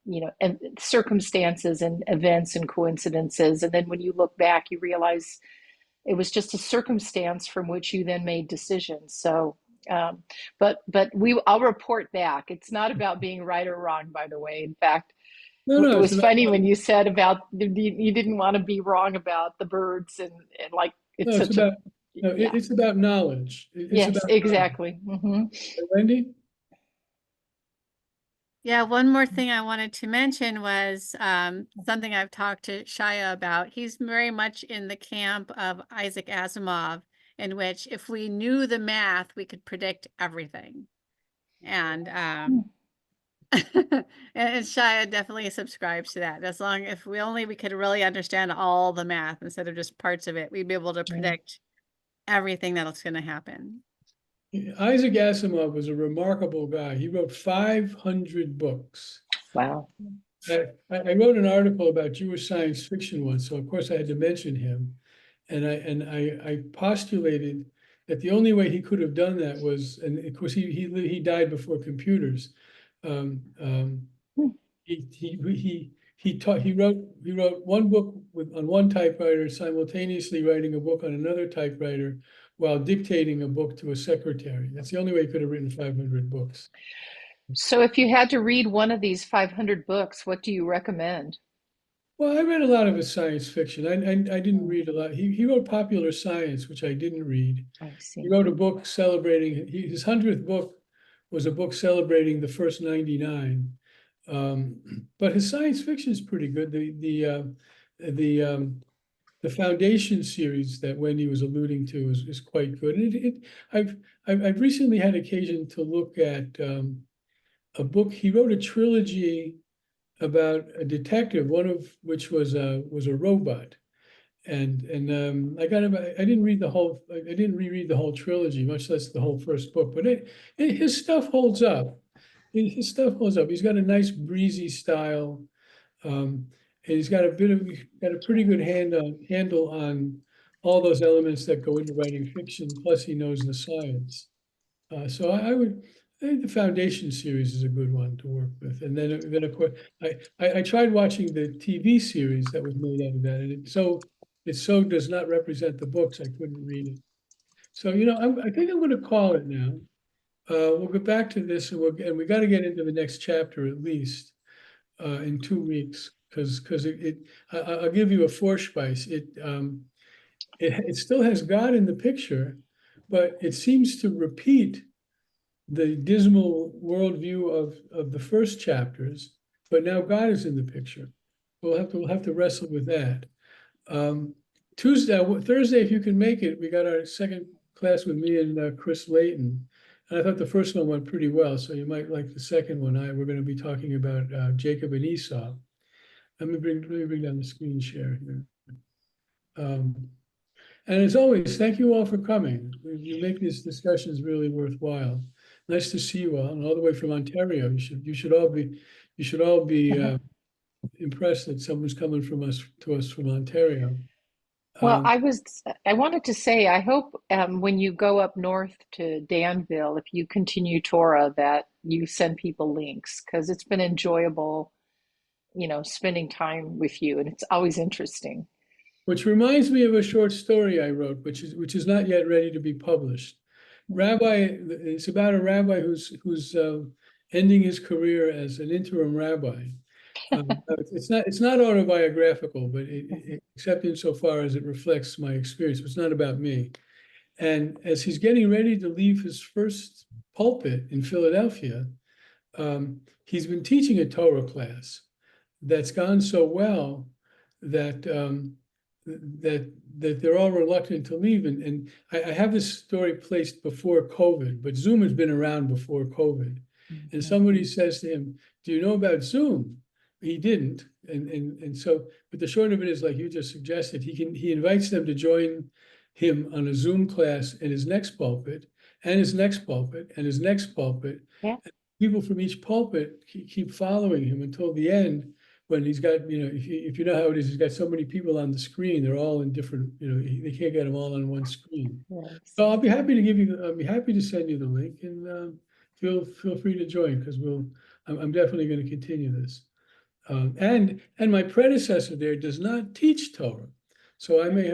circumstances and events and coincidences. And then when you look back, you realize it was just a circumstance from which you then made decisions. So But I'll report back. It's not about being right or wrong, by the way. In fact, No, it it's was about, funny when you said about you didn't want to be wrong about the birds and like no, it's it's such a about, no, yeah. it's about knowledge. It's Yes, about knowledge. exactly. Wendy? Yeah, one more thing I wanted to mention was something I've talked to Shia about. He's very much in the camp of Isaac Asimov, in which if we knew the math, we could predict everything. And and Shia definitely subscribes to that. As long if we could really understand all the math instead of just parts of it, we'd be able to predict everything that's going to happen. Isaac Asimov was a remarkable guy. He wrote 500 books. Wow. I wrote an article about Jewish science fiction once, so of course I had to mention him. And I postulated that the only way he could have done that was, and of course he died before computers. He wrote one book on one typewriter, simultaneously writing a book on another typewriter while dictating a book to a secretary. That's the only way he could have written 500 books. So if you had to read one of these 500 books, what do you recommend? Well, I read a lot of his science fiction. I didn't read a lot. He wrote popular science, which I didn't read. I see. He wrote a book celebrating his 100th book was a book celebrating the first 99. But his science fiction is pretty good. The Foundation series that Wendy was alluding to is quite good. And I've recently had occasion to look at a book. He wrote a trilogy about a detective, one of which was a robot. And I didn't read the whole, I didn't reread the whole trilogy, much less the whole first book, but his stuff holds up. His stuff holds up. He's got a nice breezy style. And he's got a pretty good handle on all those elements that go into writing fiction, plus he knows the science. So I think the Foundation series is a good one to work with. And then of course, I tried watching the TV series that was made out of that, and it so does not represent the books. I couldn't read it. So, I think I'm going to call it now. We'll get back to this, and we got to get into the next chapter at least in 2 weeks, because I'll give you a Vorspeise. It still has God in the picture, but it seems to repeat the dismal worldview of the first chapters, but now God is in the picture. We'll have to wrestle with that. Thursday, if you can make it, we got our second class with me and Chris Layton. And I thought the first one went pretty well, so you might like the second one. We're going to be talking about Jacob and Esau. Let me bring down the screen share here. And as always, thank you all for coming. You make these discussions really worthwhile. Nice to see you all, and all the way from Ontario. You should all be impressed that someone's coming to us from Ontario. Well, I wanted to say, I hope when you go up north to Danville, if you continue Torah, that you send people links, because it's been enjoyable, spending time with you, and it's always interesting. Which reminds me of a short story I wrote, which is not yet ready to be published. It's about a rabbi who's ending his career as an interim rabbi. It's not autobiographical, but except insofar as it reflects my experience. It's not about me. And as he's getting ready to leave his first pulpit in Philadelphia, he's been teaching a Torah class that's gone so well that that they're all reluctant to leave. And I have this story placed before COVID, but Zoom has been around before COVID. And somebody says to him, "Do you know about Zoom?" He didn't. And so, but the short of it is, like you just suggested, he invites them to join him on a Zoom class in his next pulpit, and his next pulpit, and his next pulpit. Yeah. And people from each pulpit keep following him until the end, when he's got, if you know how it is, he's got so many people on the screen. They're all in different, they can't get them all on one screen. Yes. So I'll be happy to send you the link, and feel free to join, because I'm definitely going to continue this. And my predecessor there does not teach Torah, so I may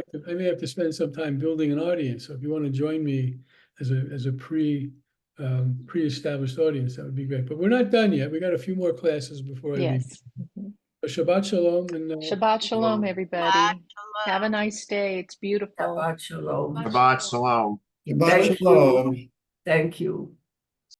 have to spend some time building an audience. So if you want to join me as a pre-established audience, that would be great. But we're not done yet. We got a few more classes before I leave. Yes. Mhm. So Shabbat Shalom and Shabbat Shalom, everybody. Shabbat Have a shalom. nice day. It's beautiful. Shabbat shalom. Shabbat Shalom. Shabbat Thank Shalom. you. Thank you.